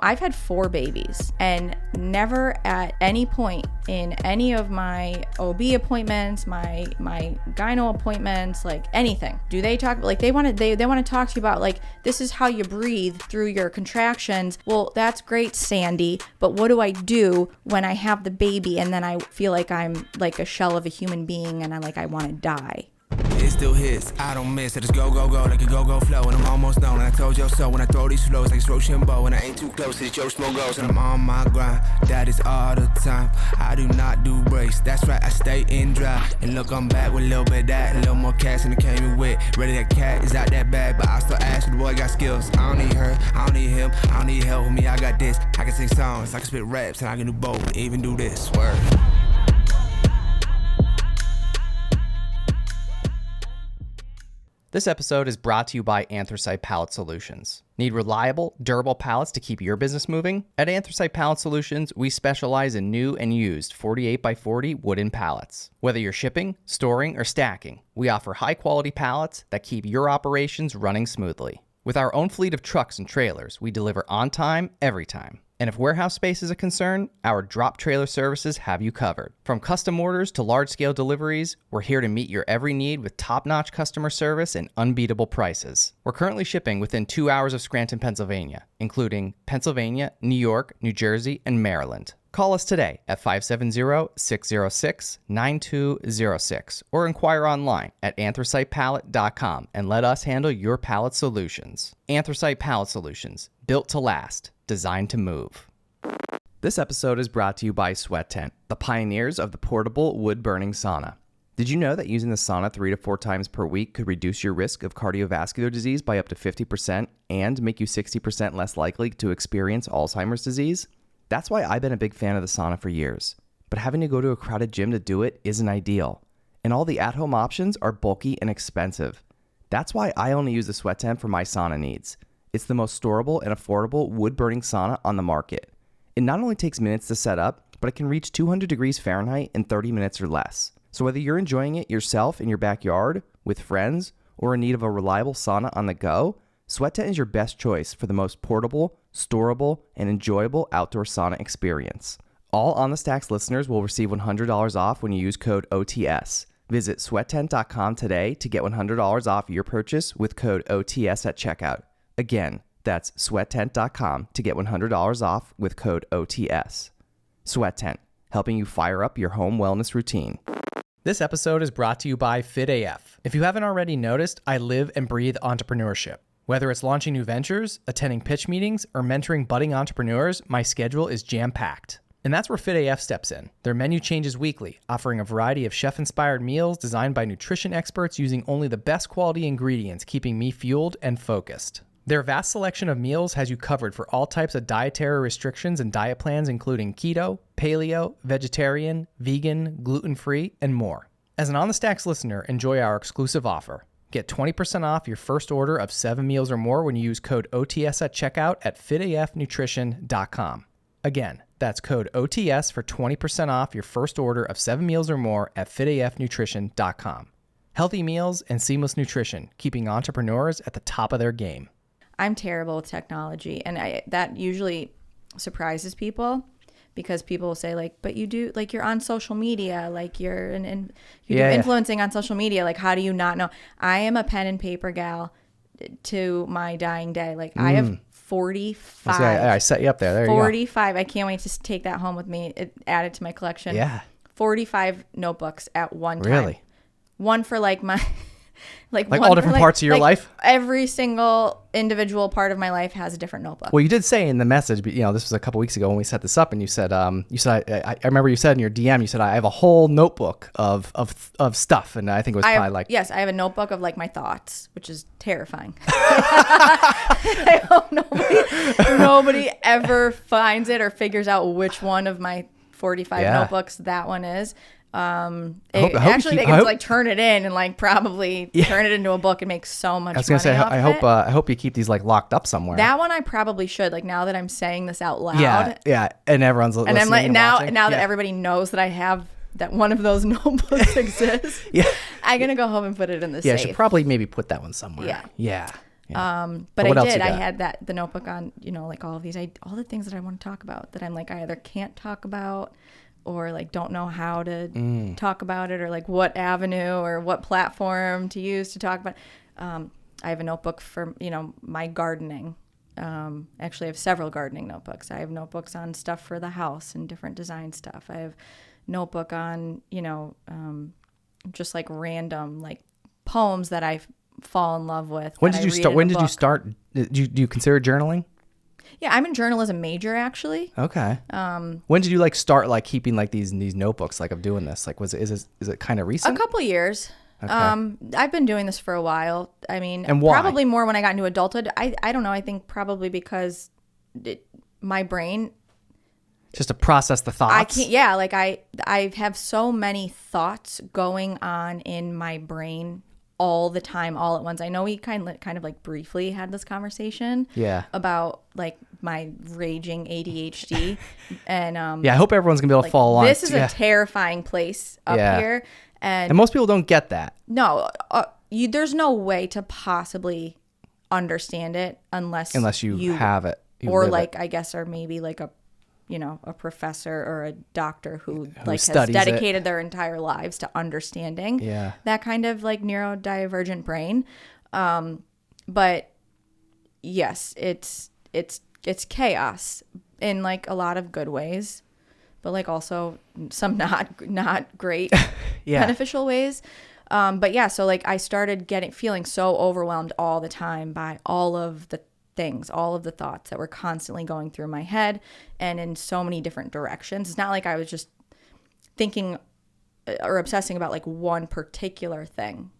I've had 4 babies, and never at any point in any of my OB appointments, my gyno appointments, like anything, do they talk like they want to talk to you about like, this is how you breathe through your contractions. Well, that's great, Sandy, but what do I do when I have the baby and then I feel like I'm like a shell of a human being and I want to die? It still hits, I don't miss it. It's go, go, go, like a go-go flow. And I'm almost done, and I told you so. When I throw these flows, like it's Rochambeau. And I ain't too close, it's Joe Smo goes. And I'm on my grind, that is all the time. I do not do breaks, that's right, I stay in dry. And look, I'm back with a little bit of that, a little more cash than it came in with. Ready, that cat is out that bad, but I still ask you, the boy got skills. I don't need her, I don't need him, I don't need help with me, I got this. I can sing songs, I can spit raps, and I can do both, even do this, word. This episode is brought to you by Anthracite Pallet Solutions. Need reliable, durable pallets to keep your business moving? At Anthracite Pallet Solutions, we specialize in new and used 48x40 wooden pallets. Whether you're shipping, storing, or stacking, we offer high-quality pallets that keep your operations running smoothly. With our own fleet of trucks and trailers, we deliver on time, every time. And if warehouse space is a concern, our drop trailer services have you covered. From custom orders to large-scale deliveries, we're here to meet your every need with top-notch customer service and unbeatable prices. We're currently shipping within 2 hours of Scranton, Pennsylvania, including Pennsylvania, New York, New Jersey, and Maryland. Call us today at 570-606-9206 or inquire online at anthracitepallet.com and let us handle your pallet solutions. Anthracite Pallet Solutions, built to last, designed to move. This episode is brought to you by Sweat Tent, the pioneers of the portable wood-burning sauna. Did you know that using the sauna 3 to 4 times per week could reduce your risk of cardiovascular disease by up to 50% and make you 60% less likely to experience Alzheimer's disease? That's why I've been a big fan of the sauna for years. But having to go to a crowded gym to do it isn't ideal. And all the at-home options are bulky and expensive. That's why I only use the Sweat Tent for my sauna needs. It's the most storable and affordable wood-burning sauna on the market. It not only takes minutes to set up, but it can reach 200 degrees Fahrenheit in 30 minutes or less. So whether you're enjoying it yourself in your backyard, with friends, or in need of a reliable sauna on the go, Sweat Tent is your best choice for the most portable, storable, and enjoyable outdoor sauna experience. All On the Stacks listeners will receive $100 off when you use code OTS. Visit sweattent.com today to get $100 off your purchase with code OTS at checkout. Again, that's sweattent.com to get $100 off with code OTS. Sweat Tent, helping you fire up your home wellness routine. This episode is brought to you by FitAF. If you haven't already noticed, I live and breathe entrepreneurship. Whether it's launching new ventures, attending pitch meetings, or mentoring budding entrepreneurs, my schedule is jam-packed. And that's where FitAF steps in. Their menu changes weekly, offering a variety of chef-inspired meals designed by nutrition experts using only the best quality ingredients, keeping me fueled and focused. Their vast selection of meals has you covered for all types of dietary restrictions and diet plans, including keto, paleo, vegetarian, vegan, gluten-free, and more. As an On the Stacks listener, enjoy our exclusive offer. Get 20% off your first order of 7 meals or more when you use code OTS at checkout at fitafnutrition.com. Again, that's code OTS for 20% off your first order of 7 meals or more at fitafnutrition.com. Healthy meals and seamless nutrition, keeping entrepreneurs at the top of their game. I'm terrible with technology, and that usually surprises people. Because people will say like, but you do, like, you're on social media, like you're influencing on social media. Like, how do you not know? I am a pen and paper gal to my dying day. Like I have 45. I set you up there. There 45. I can't wait to take that home with me. Add it to my collection. Yeah. 45 notebooks at one time. Really? One for like my... Like all different parts of your life? Every single individual part of my life has a different notebook. Well, you did say in the message, but this was a couple weeks ago when we set this up, and you said, I remember you said in your DM, you said, I have a whole notebook of stuff, and I think it was Yes, I have a notebook of like my thoughts, which is terrifying. I hope nobody ever finds it or figures out which one of my 45 notebooks that one is. They could like turn it in and like probably turn it into a book and make so much money. I was gonna say, I hope you keep these like locked up somewhere. That one I probably should, like, now that I'm saying this out loud. Yeah, and everyone's listening. And I'm like, and now watching. that everybody knows that I have that one of those notebooks exists. I'm gonna go home and put it in the safe. Yeah, I should probably maybe put that one somewhere. Yeah. Yeah. But what I else did. you I got? had the notebook on, like all of these, all the things that I want to talk about that I'm like, I either can't talk about or like don't know how to talk about it, or like what avenue or what platform to use to talk about. I have a notebook for, my gardening. Actually, I have several gardening notebooks. I have notebooks on stuff for the house and different design stuff. I have notebook on, just like random like poems that I fall in love with. When did you start? When did you start? Do you consider journaling? Yeah, I'm a journalism major actually. Okay. When did you like start like keeping like these notebooks like of doing this? Like is it kind of recent? A couple years. Okay. I've been doing this for a while. I mean, and why? Probably more when I got into adulthood. I don't know. I think probably because my brain, just to process the thoughts. I can't. Yeah, like I have so many thoughts going on in my brain all the time, all at once. I know we kind of like briefly had this conversation. Yeah. About like my raging ADHD, and yeah, I hope everyone's gonna be able to follow on. This is a terrifying place up here. And most people don't get that. No, there's no way to possibly understand it unless you have it, or like it. I guess, or maybe like a professor or a doctor who like has dedicated their entire lives to understanding that kind of like neurodivergent brain. But yes, it's chaos in like a lot of good ways, but like also some not great beneficial ways. But yeah, so like I started feeling so overwhelmed all the time by all of the things, all of the thoughts that were constantly going through my head and in so many different directions. It's not like I was just thinking or obsessing about like one particular thing.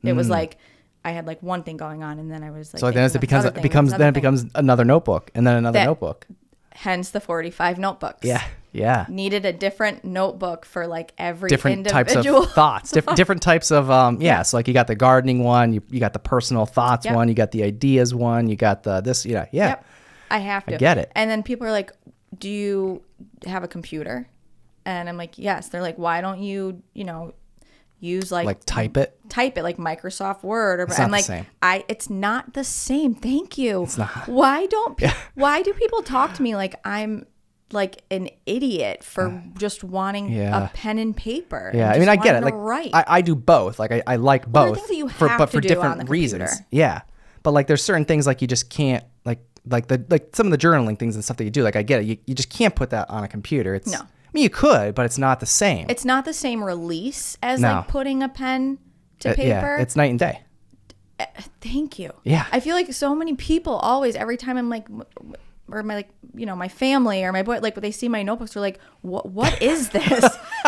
It was like I had like one thing going on, and then I was like, so then it becomes another notebook, and then another notebook. Hence the 45 notebooks. Yeah. Needed a different notebook for like every different individual types of thoughts, different types of So like you got the gardening one, you got the personal thoughts one, you got the ideas one, you got the this. Yep. I have to. I get it. And then people are like, "Do you have a computer?" And I'm like, "Yes." They're like, "Why don't you, use like type it like Microsoft Word?" Or it's I'm not like, the same. It's not the same. Thank you. It's not. Why do people talk to me like I'm like an idiot for just wanting a pen and paper? Yeah, I mean, I get it. Like, write. I do both. Like, I like both, things that you for have to do different on the reasons. computer. Yeah, but like, there's certain things like you just can't like some of the journaling things and stuff that you do. Like, I get it. You just can't put that on a computer. No. I mean, you could, but it's not the same. It's not the same release as like putting a pen to paper. Yeah, it's night and day. Thank you. Yeah. I feel like so many people always, every time I'm like, or my like, my family or my boy, like when they see my notebooks, they're like, what is this?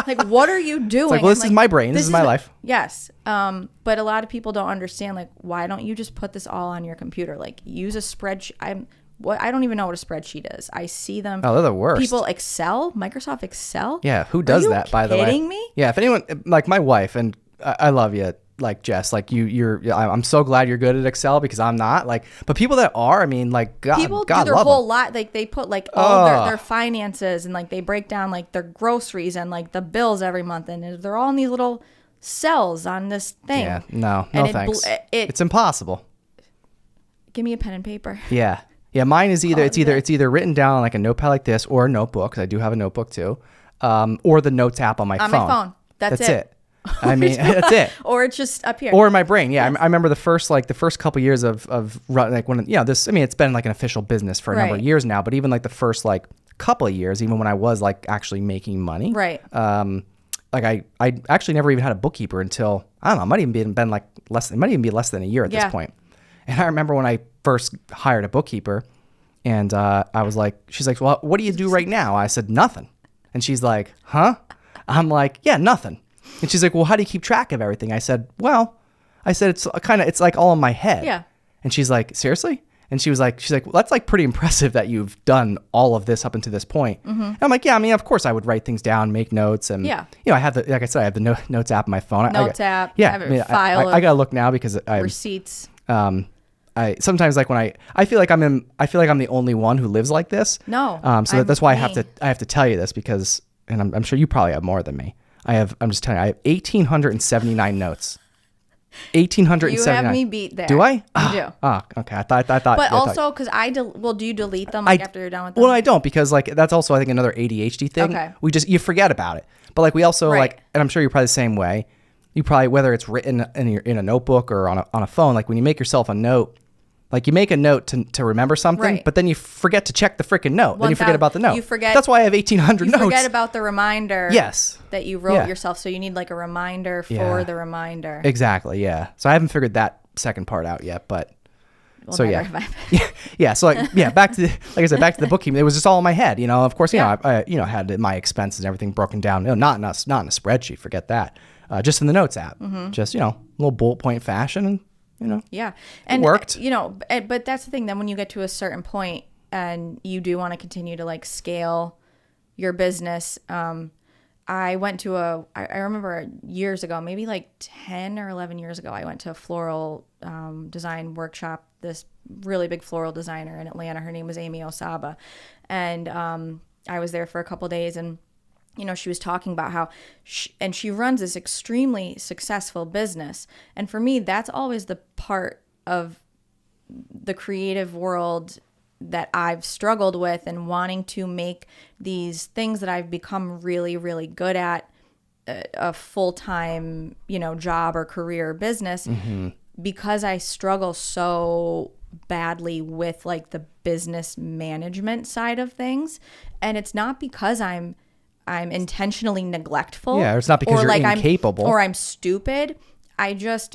Like, what are you doing? It's like, well, this is my brain. This is my life. Yes. But a lot of people don't understand, like, why don't you just put this all on your computer? Like, use a spreadsheet. I don't even know what a spreadsheet is. I see them. Oh, they're the worst. People Microsoft Excel. Yeah. Who does that, by the way? Are you kidding me? Yeah. If anyone, like my wife, and I love you, like Jess, like I'm so glad you're good at Excel because I'm not. Like, but people that are, I mean, like, God, people God do their love whole them. lot. Like they put like all their finances, and like they break down like their groceries and like the bills every month, and they're all in these little cells on this thing. Yeah, no thanks. It's impossible. Give me a pen and paper. Yeah. Mine is it's either written down on like a notepad like this, or a notebook, 'cause I do have a notebook too, or the notes app on my phone. On my phone. That's it. I mean, that's it. Or it's just up here. Or in my brain. Yeah. I remember the first couple years of like when, this, I mean, it's been like an official business for a number of years now, but even like the first like couple of years, even when I was like actually making money. Right. Like I actually never even had a bookkeeper until, I don't know, it might even be less than a year at this point. And I remember when I first hired a bookkeeper, and I was like, she's like, well, what do you do right now? I said, nothing. And she's like, huh? I'm like, yeah, nothing. And she's like, well, how do you keep track of everything? I said, it's like all in my head. Yeah. And she's like, seriously? And she's like, well, that's like pretty impressive that you've done all of this up until this point. Mm-hmm. And I'm like, yeah, I mean, of course I would write things down, make notes. And, I have like I said, I have the notes app on my phone. Notes app. Yeah. I have a file I got to look now because receipts. I sometimes like when I feel like I'm the only one who lives like this. No. So that's why I have to tell you this because, and I'm sure you probably have more than me. I'm just telling you, I have 1,879 notes. 1,879. You have me beat there. Do I? You do. Oh, okay. I thought. But also, because do you delete them after you're done with them? Well, I don't, because like that's also I think another ADHD thing. Okay. You forget about it. But like we also Right. like, and I'm sure you're probably the same way. You probably, whether it's written in a notebook or on a phone, like when you make yourself a note, like you make a note to remember something, Right. but then you forget to check the freaking note. Then you forget about the note. You forget. That's why I have 1,800 notes. You forget about the reminder. Yes. That you wrote yourself. So you need like a reminder for the reminder. Exactly. Yeah. So I haven't figured that second part out yet, but. Well, So neither yeah. have I. Yeah. So like, back to like I said, back to the bookkeeping. It was just all in my head, Of course, I had my expenses and everything broken down. Not in a spreadsheet. Forget that. Just in the notes app. Mm-hmm. Just little bullet point fashion, and Yeah. And it worked. But that's the thing. Then when you get to a certain point and you do want to continue to like scale your business, I went to I remember years ago, maybe like 10 or 11 years ago, I went to a floral design workshop. This really big floral designer in Atlanta. Her name was Amy Osaba. And I was there for a couple of days, and she was talking about how she runs this extremely successful business. And for me, that's always the part of the creative world that I've struggled with, and wanting to make these things that I've become really, really good at a full-time, job or career or business, because I struggle so badly with like the business management side of things. And it's not because I'm intentionally neglectful. Yeah, or it's not because you're incapable. Or I'm stupid.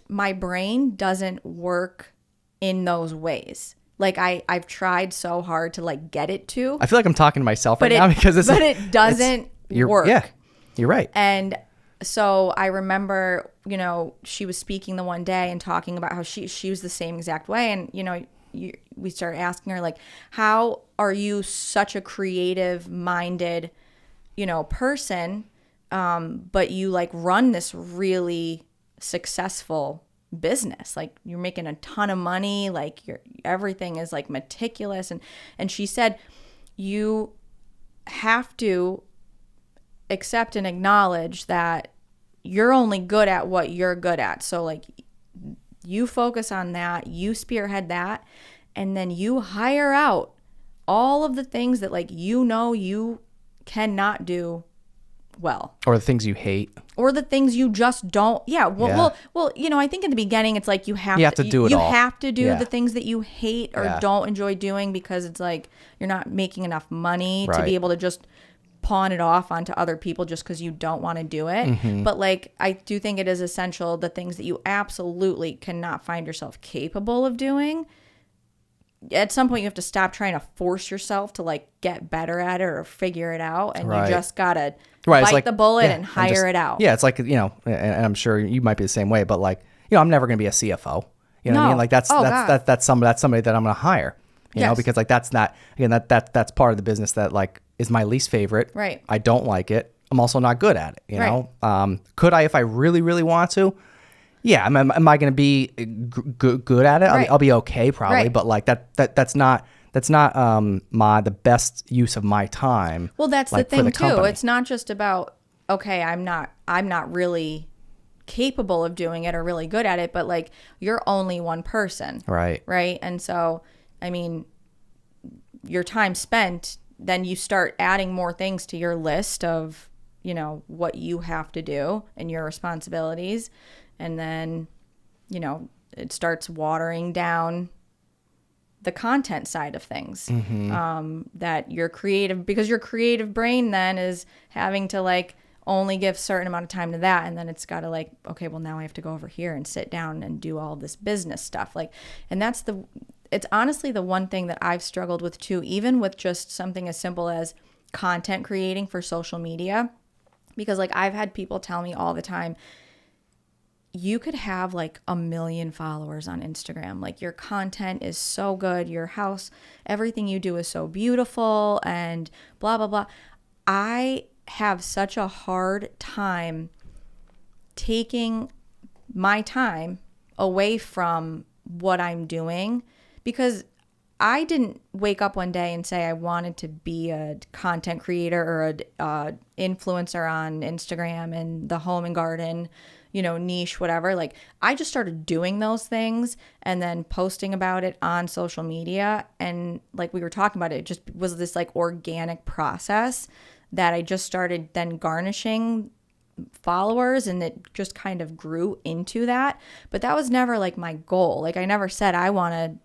My brain doesn't work in those ways. Like I've tried so hard to like get it to. I feel like I'm talking to myself right now because it doesn't work. Yeah, you're right. And so I remember, she was speaking the one day and talking about how she was the same exact way. And, we started asking her like, how are you such a creative minded, person, but you like run this really successful business, like you're making a ton of money, like everything is like meticulous. And she said, you have to accept and acknowledge that you're only good at what you're good at. So like you focus on that, you spearhead that, and then you hire out all of the things that like you cannot do well, or the things you hate, or the things you just don't. Well, I think in the beginning it's like you have to do it. You have to do the things that you hate or don't enjoy doing, because it's like you're not making enough money to be able to just pawn it off onto other people just because you don't want to do it. But like I do think it is essential, the things that you absolutely cannot find yourself capable of doing, at some point you have to stop trying to force yourself to like get better at it or figure it out, and you just gotta bite the bullet and hire it out. Yeah, it's like, and I'm sure you might be the same way, but like, I'm never gonna be a CFO. You know what I mean? Like that's somebody that I'm gonna hire. You know, because like that's not, again, that's part of the business that like is my least favorite. Right. I don't like it. I'm also not good at it. You know. Could I, if I really, really want to? Yeah. Am I going to be good at it? I'll be okay probably. But like that's not the best use of my time. Well, that's like, the thing too. Company. It's not just about, okay, I'm not really capable of doing it or really good at it, but like you're only one person. Right. And so, I mean, your time spent, then you start adding more things to your list of, what you have to do and your responsibilities. And then, it starts watering down the content side of things. That your creative brain then is having to like only give a certain amount of time to that. And then it's got to like, okay, well now I have to go over here and sit down and do all this business stuff. Like, and it's honestly the one thing that I've struggled with too, even with just something as simple as content creating for social media. Because like I've had people tell me all the time, you could have like 1 million followers on Instagram. Like your content is so good. Your house, everything you do is so beautiful and blah, blah, blah. I have such a hard time taking my time away from what I'm doing, because I didn't wake up one day and say I wanted to be a content creator or a influencer on Instagram and the home and garden, niche, whatever. Like I just started doing those things and then posting about it on social media. And like we were talking about, it just was this like organic process that I just started then garnishing followers, and it just kind of grew into that. But that was never like my goal. Like I never said I want to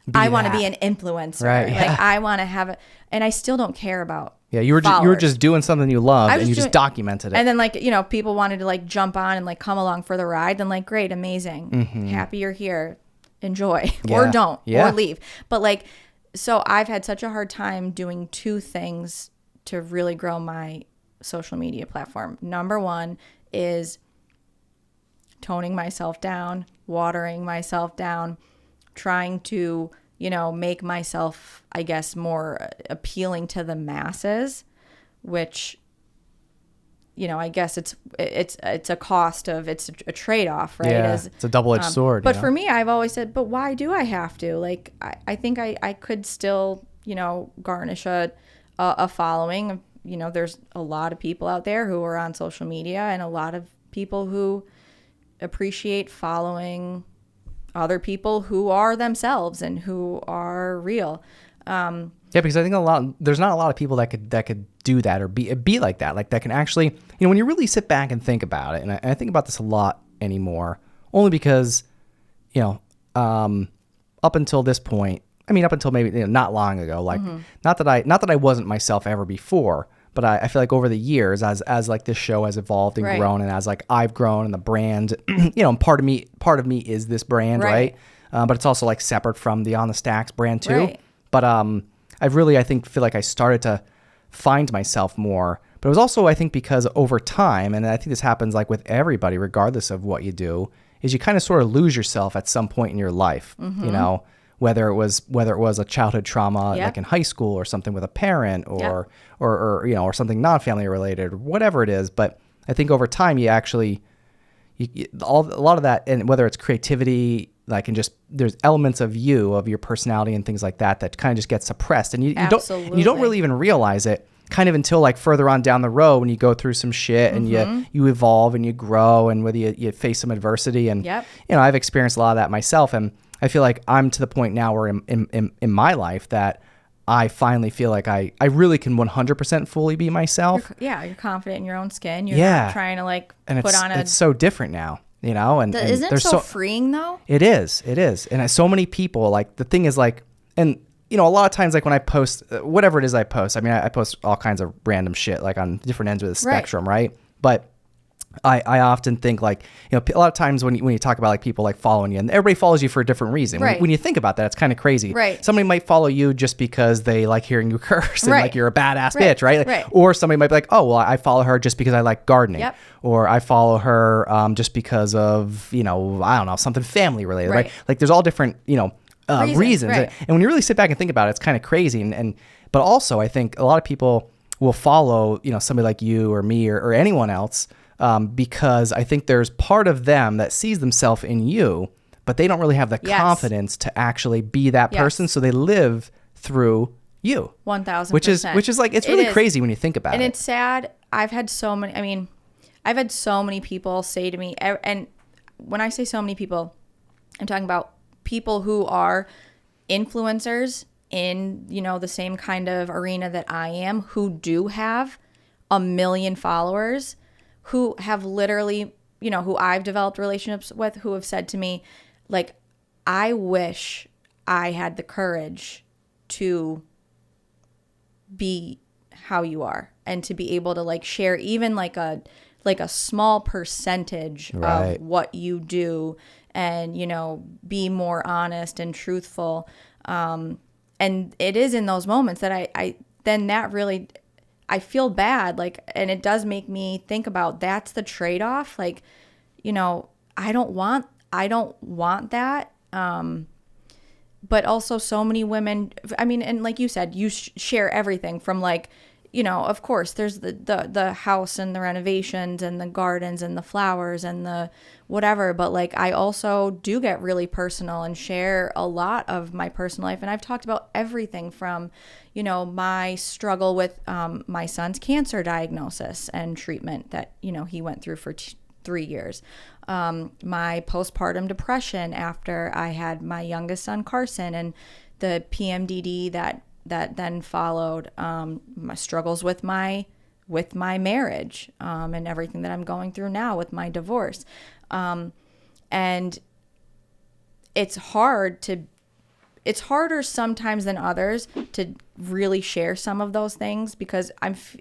be an influencer. Right, yeah. Like I want to have it, and I still don't care about. Yeah, you were just doing something you loved, and you just documented it. And then like people wanted to like jump on and like come along for the ride. Then like great, amazing, happy you're here, enjoy or don't or leave. But like, so I've had such a hard time doing two things to really grow my social media platform. Number one is toning myself down, watering myself down, trying to, make myself, I guess, more appealing to the masses, which, I guess it's a cost of, it's a trade-off, right? Yeah, it's a double-edged sword. But for me, I've always said, but why do I have to? Like, I think I could still, garnish a following. There's a lot of people out there who are on social media, and a lot of people who appreciate following other people who are themselves and who are real. Yeah, because I think there's not a lot of people that could do that or be like that. Like that can actually, when you really sit back and think about it, and I think about this a lot anymore, only because, up until this point, up until maybe not long ago, like not that I wasn't myself ever before, but I feel like over the years, as like this show has evolved and grown, and as like I've grown and the brand, part of me is this brand, right? But it's also like separate from the On the Stacks brand too. Right. But I think feel like I started to find myself more. But it was also, I think, because over time, and I think this happens like with everybody, regardless of what you do, is you kind of sort of lose yourself at some point in your life, whether it was a childhood trauma, like in high school, or something with a parent, or something non-family related, or whatever it is. But I think over time, you actually, a lot of that, and whether it's creativity, like, and just there's elements of your personality and things like that kind of just get suppressed, and you don't really even realize it kind of until like further on down the road when you go through some shit and you evolve and you grow, and whether you face some adversity, and I've experienced a lot of that myself, and I feel like I'm to the point now where in my life that I finally feel like I really can 100% fully be myself. You're confident in your own skin. You're not trying to like it's so different now, and isn't it so freeing though? It is. And so many people, like, the thing is like, and a lot of times, like when I post whatever it is I post, I post all kinds of random shit, like on different ends of the spectrum, right? But I often think like, a lot of times when you talk about like people like following you, and everybody follows you for a different reason. When you think about that, it's kind of crazy. Right. Somebody might follow you just because they like hearing you curse and like you're a badass bitch, right? Right. Or somebody might be like, oh, well, I follow her just because I like gardening. Yep. Or I follow her just because of, I don't know, something family related, right? Like there's all different, reasons. Right. And when you really sit back and think about it, it's kind of crazy. But also I think a lot of people will follow, somebody like you or me or anyone else, because I think there's part of them that sees themselves in you, but they don't really have the confidence to actually be that person. So they live through you. 1,000%. Which is like, it's really crazy when you think about it. And it's sad. I've had so many people say to me, and when I say so many people, I'm talking about people who are influencers in, the same kind of arena that I am, who do have 1 million followers, who have literally, who I've developed relationships with, who have said to me, like, I wish I had the courage to be how you are, and to be able to like share even like a small percentage of what you do, and, be more honest and truthful. And it is in those moments that I feel bad, like, and it does make me think about, that's the trade-off. Like, I don't want that. But also so many women, and like you said, you share everything from like, of course there's the house and the renovations and the gardens and the flowers and the whatever. But like, I also do get really personal and share a lot of my personal life. And I've talked about everything from, my struggle with my son's cancer diagnosis and treatment that, he went through for 3 years. My postpartum depression after I had my youngest son, Carson, and the PMDD that then followed, my struggles with my marriage, and everything that I'm going through now with my divorce. And it's harder sometimes than others to really share some of those things, because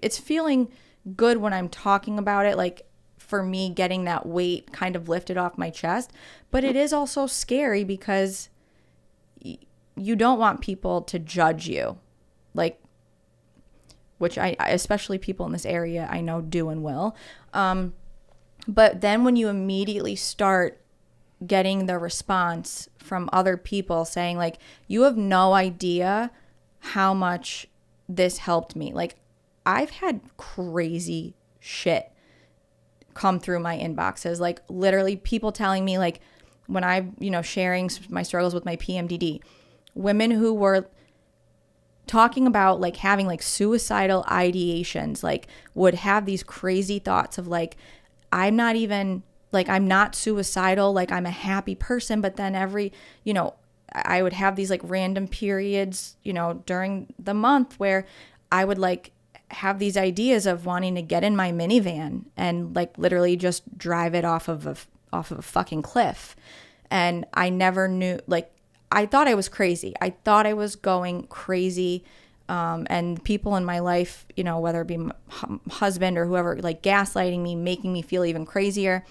it's feeling good when I'm talking about it, like for me getting that weight kind of lifted off my chest. But it is also scary because you don't want people to judge you, like, which I especially people in this area I know do and will. But then when you immediately start getting the response from other people saying like, you have no idea how much this helped me. Like, I've had crazy shit come through my inboxes, like literally people telling me, like, when I, sharing my struggles with my PMDD, women who were talking about like having like suicidal ideations, like would have these crazy thoughts of like, I'm not suicidal, like I'm a happy person. But then I would have these like random periods, during the month where I would like have these ideas of wanting to get in my minivan and like literally just drive it off of a fucking cliff. And I never knew, like, I thought I was crazy. I thought I was going crazy. And people in my life, whether it be my husband or whoever, like gaslighting me, making me feel even crazier.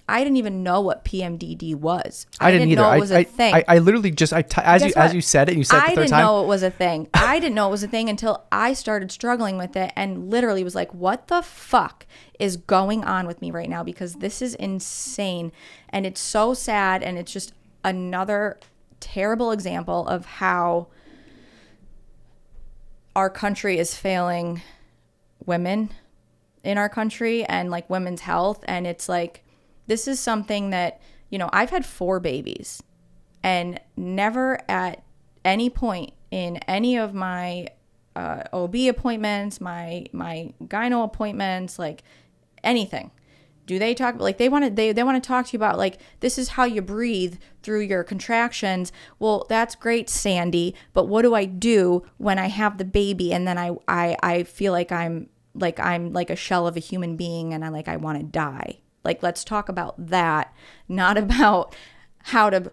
I didn't even know what PMDD was. I didn't either. Know it was a thing. I literally just, as you said it, you said it the third time. I didn't know it was a thing. I didn't know it was a thing until I started struggling with it and literally was like, what the fuck is going on with me right now? Because this is insane. And it's so sad. And it's just another terrible example of how our country is failing women in our country and like women's health. And it's like, this is something that, I've had 4 babies and never at any point in any of my OB appointments, my gyno appointments, like anything, do they talk, like they want to talk to you about like, this is how you breathe through your contractions. Well, that's great, Sandy, but what do I do when I have the baby and then I feel like I'm like a shell of a human being and I want to die? Like, let's talk about that, not about how to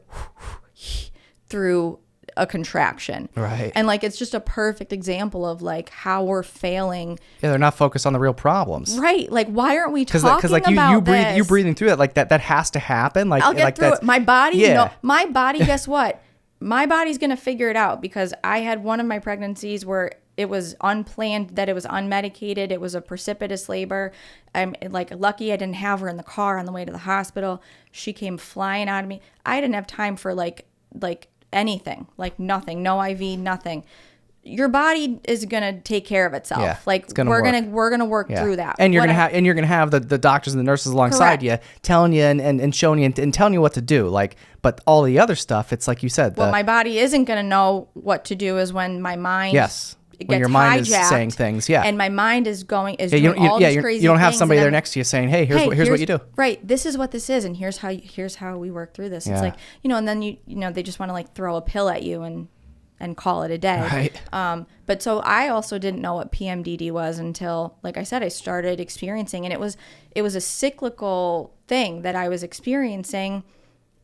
through a contraction. Right. And like, it's just a perfect example of like how we're failing. Yeah, they're not focused on the real problems. Right. Like, why aren't we talking like about you breathing through that, like that has to happen. Like, I'll get like through it. My body, yeah. My body, guess what? My body's going to figure it out, because I had one of my pregnancies where it was unplanned, that it was unmedicated. It was a precipitous labor. I'm like lucky I didn't have her in the car on the way to the hospital. She came flying out of me. I didn't have time for like anything, like nothing, no IV, nothing. Your body is gonna take care of itself. Yeah, like we're gonna work through that. And you're gonna have the doctors and the nurses alongside you, telling you and showing you and telling you what to do. Like, but all the other stuff, it's like you said. What my body isn't gonna know what to do is when my mind. Yes. It when gets your mind hijacked, is saying things, yeah. And my mind is doing all these crazy you don't have things, somebody there next to you saying, hey, here's what you do. Right. This is what this is, and here's how we work through this. It's like, and then they just want to like throw a pill at you and call it a day. Right. But so I also didn't know what PMDD was until, like I said, I started experiencing, and it was a cyclical thing that I was experiencing.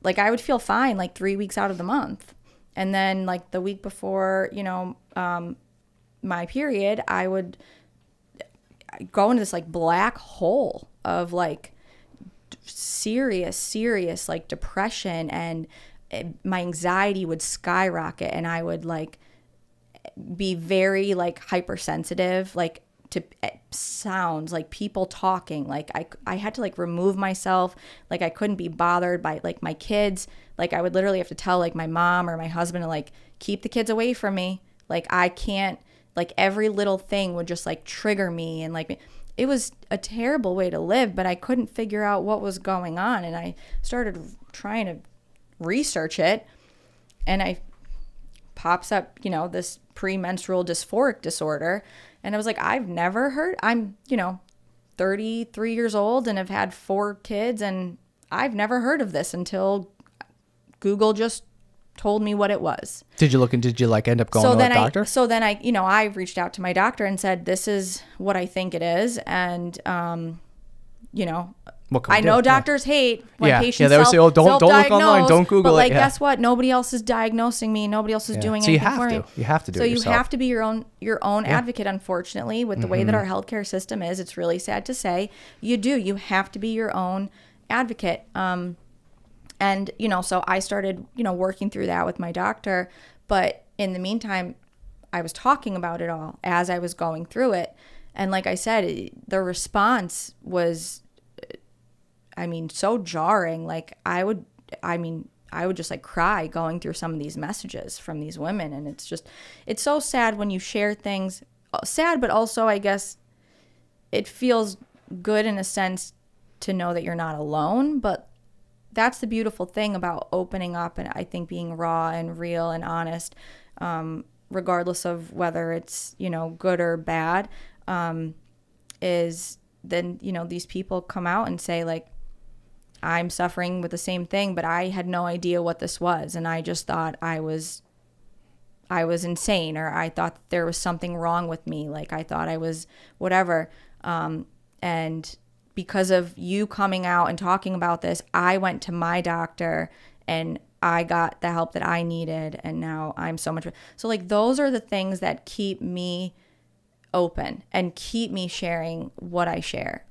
Like, I would feel fine like 3 weeks out of the month. And then like the week before, my period, I would go into this like black hole of like serious like depression, and my anxiety would skyrocket, and I would like be very like hypersensitive, like to sounds, like people talking. Like I had to like remove myself. Like, I couldn't be bothered by like my kids. Like, I would literally have to tell like my mom or my husband to like keep the kids away from me. Like, I can't, like every little thing would just like trigger me, and like it was a terrible way to live, but I couldn't figure out what was going on. And I started trying to research it, and I pops up, this premenstrual dysphoric disorder. And I was like, I've never heard, I'm, 33 years old and have had 4 kids, and I've never heard of this until Google just told me what it was. Did you like end up going to a doctor? So then I reached out to my doctor and said, this is what I think it is. And, I know doctors hate when patients they always say, don't look online, don't Google but it. But guess what? Nobody else is diagnosing me. Nobody else is doing anything for me. You have to do it yourself. So you have to be your own advocate, unfortunately, with the way that our healthcare system is. It's really sad to say. You have to be your own advocate. And, so I started, working through that with my doctor. But in the meantime, I was talking about it all as I was going through it. And like I said, the response was, so jarring. Like I would just like cry going through some of these messages from these women. And it's so sad when you share things, sad, but also I guess it feels good in a sense to know that you're not alone. But that's the beautiful thing about opening up, and I think being raw and real and honest, regardless of whether it's, good or bad, is then, these people come out and say like, I'm suffering with the same thing, but I had no idea what this was. And I just thought I was insane, or I thought there was something wrong with me. Like I thought I was whatever. And because of you coming out and talking about this, I went to my doctor and I got the help that I needed. And now I'm so much. So like, those are the things that keep me open and keep me sharing what I share.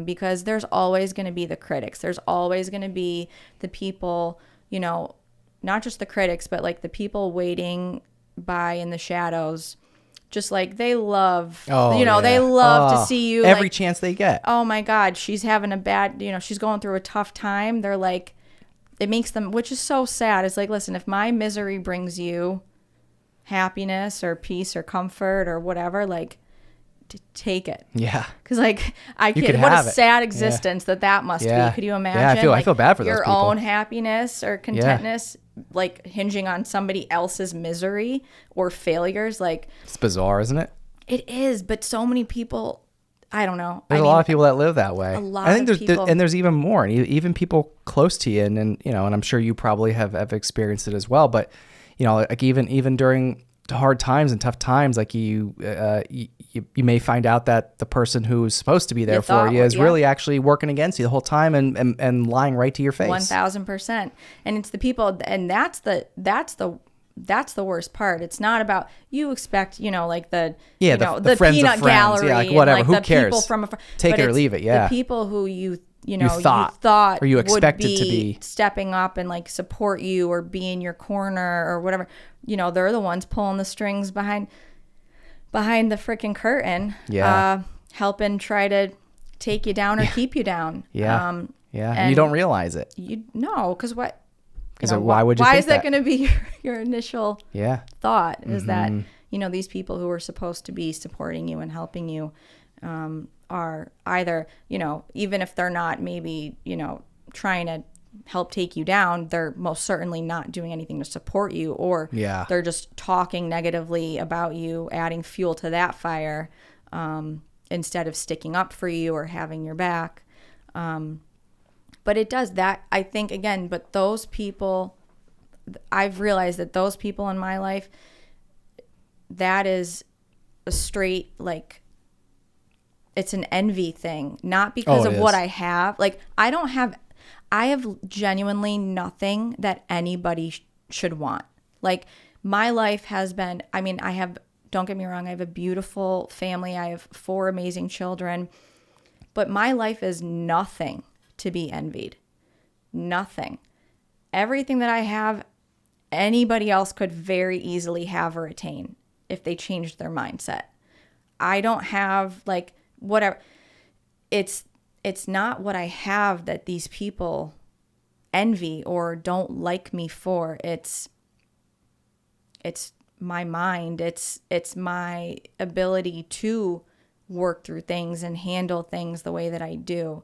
Because there's always going to be the critics. There's always going to be the people, not just the critics, but like the people waiting by in the shadows. Just like they love, they love to see you every chance they get. Oh my God, she's having a bad, she's going through a tough time. They're like, it makes them, which is so sad. It's like, listen, if my misery brings you happiness or peace or comfort or whatever, like, to take it. Yeah. Because like I can't. What a sad existence that must be. Could you imagine? Yeah, I feel bad for those people. Your own happiness or contentness, like hinging on somebody else's misery or failures. Like it's bizarre, isn't it? It is, but so many people. I don't know. There's a lot of people that live that way. A lot. I think there's people. And there's even more. Even people close to you, and and I'm sure you probably have experienced it as well. But like even during hard times and tough times, like you may find out that the person who's supposed to be there for you is really actually working against you the whole time and lying right to your face. 1000%. And it's the people, and that's the worst part. It's not about, you expect, like the the friends peanut of friends. gallery, like whatever. and Who like the cares? people from take it or leave it. Yeah. The people who you thought or you expected would to be stepping up and like support you or be in your corner or whatever. They're the ones pulling the strings behind the freaking curtain. Yeah. Helping try to take you down or keep you down. Yeah. And you don't realize it. Because what? Because why would you? Why think is that going to be your initial thought? Is that these people who are supposed to be supporting you and helping you are either even if they're not maybe trying to help take you down, they're most certainly not doing anything to support you, or they're just talking negatively about you, adding fuel to that fire instead of sticking up for you or having your back. But it does that, I think, again, but those people, I've realized that those people in my life, that is a straight, like, it's an envy thing, not because of what I have. Like, I have genuinely nothing that anybody should want. Like, my life has been, don't get me wrong, I have a beautiful family. I have 4 amazing children, but my life is nothing to be envied. Nothing. Everything that I have, anybody else could very easily have or attain if they changed their mindset. I don't have like whatever. It's not what I have that these people envy or don't like me for. It's my mind. It's my ability to work through things and handle things the way that I do.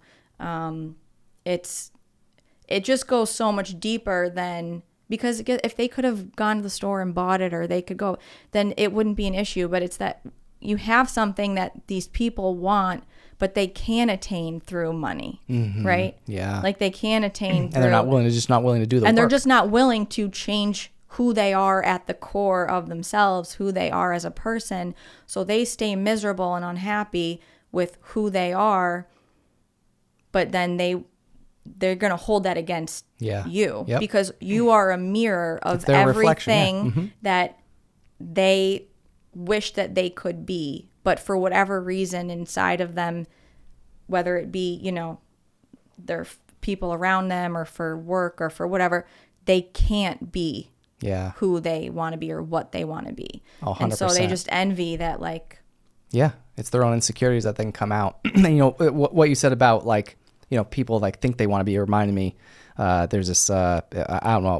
It just goes so much deeper than, because if they could have gone to the store and bought it, or they could go, then it wouldn't be an issue. But it's that you have something that these people want, but they can attain through money, right? Yeah. Like they can attain And through, they're just not willing to do the and work. they're just not willing to change who they are at the core of themselves, who they are as a person. So they stay miserable and unhappy with who they are, but then they're going to hold that against you because you are a mirror of everything that they wish that they could be, but for whatever reason inside of them, whether it be, you know, their people around them or for work or for whatever, they can't be who they want to be or what they want to be. Oh, 100%. And so they just envy that, like, it's their own insecurities that then come out. And, you know, what you said about, like, you know, people like think they want to be, reminded me, there's this, I don't know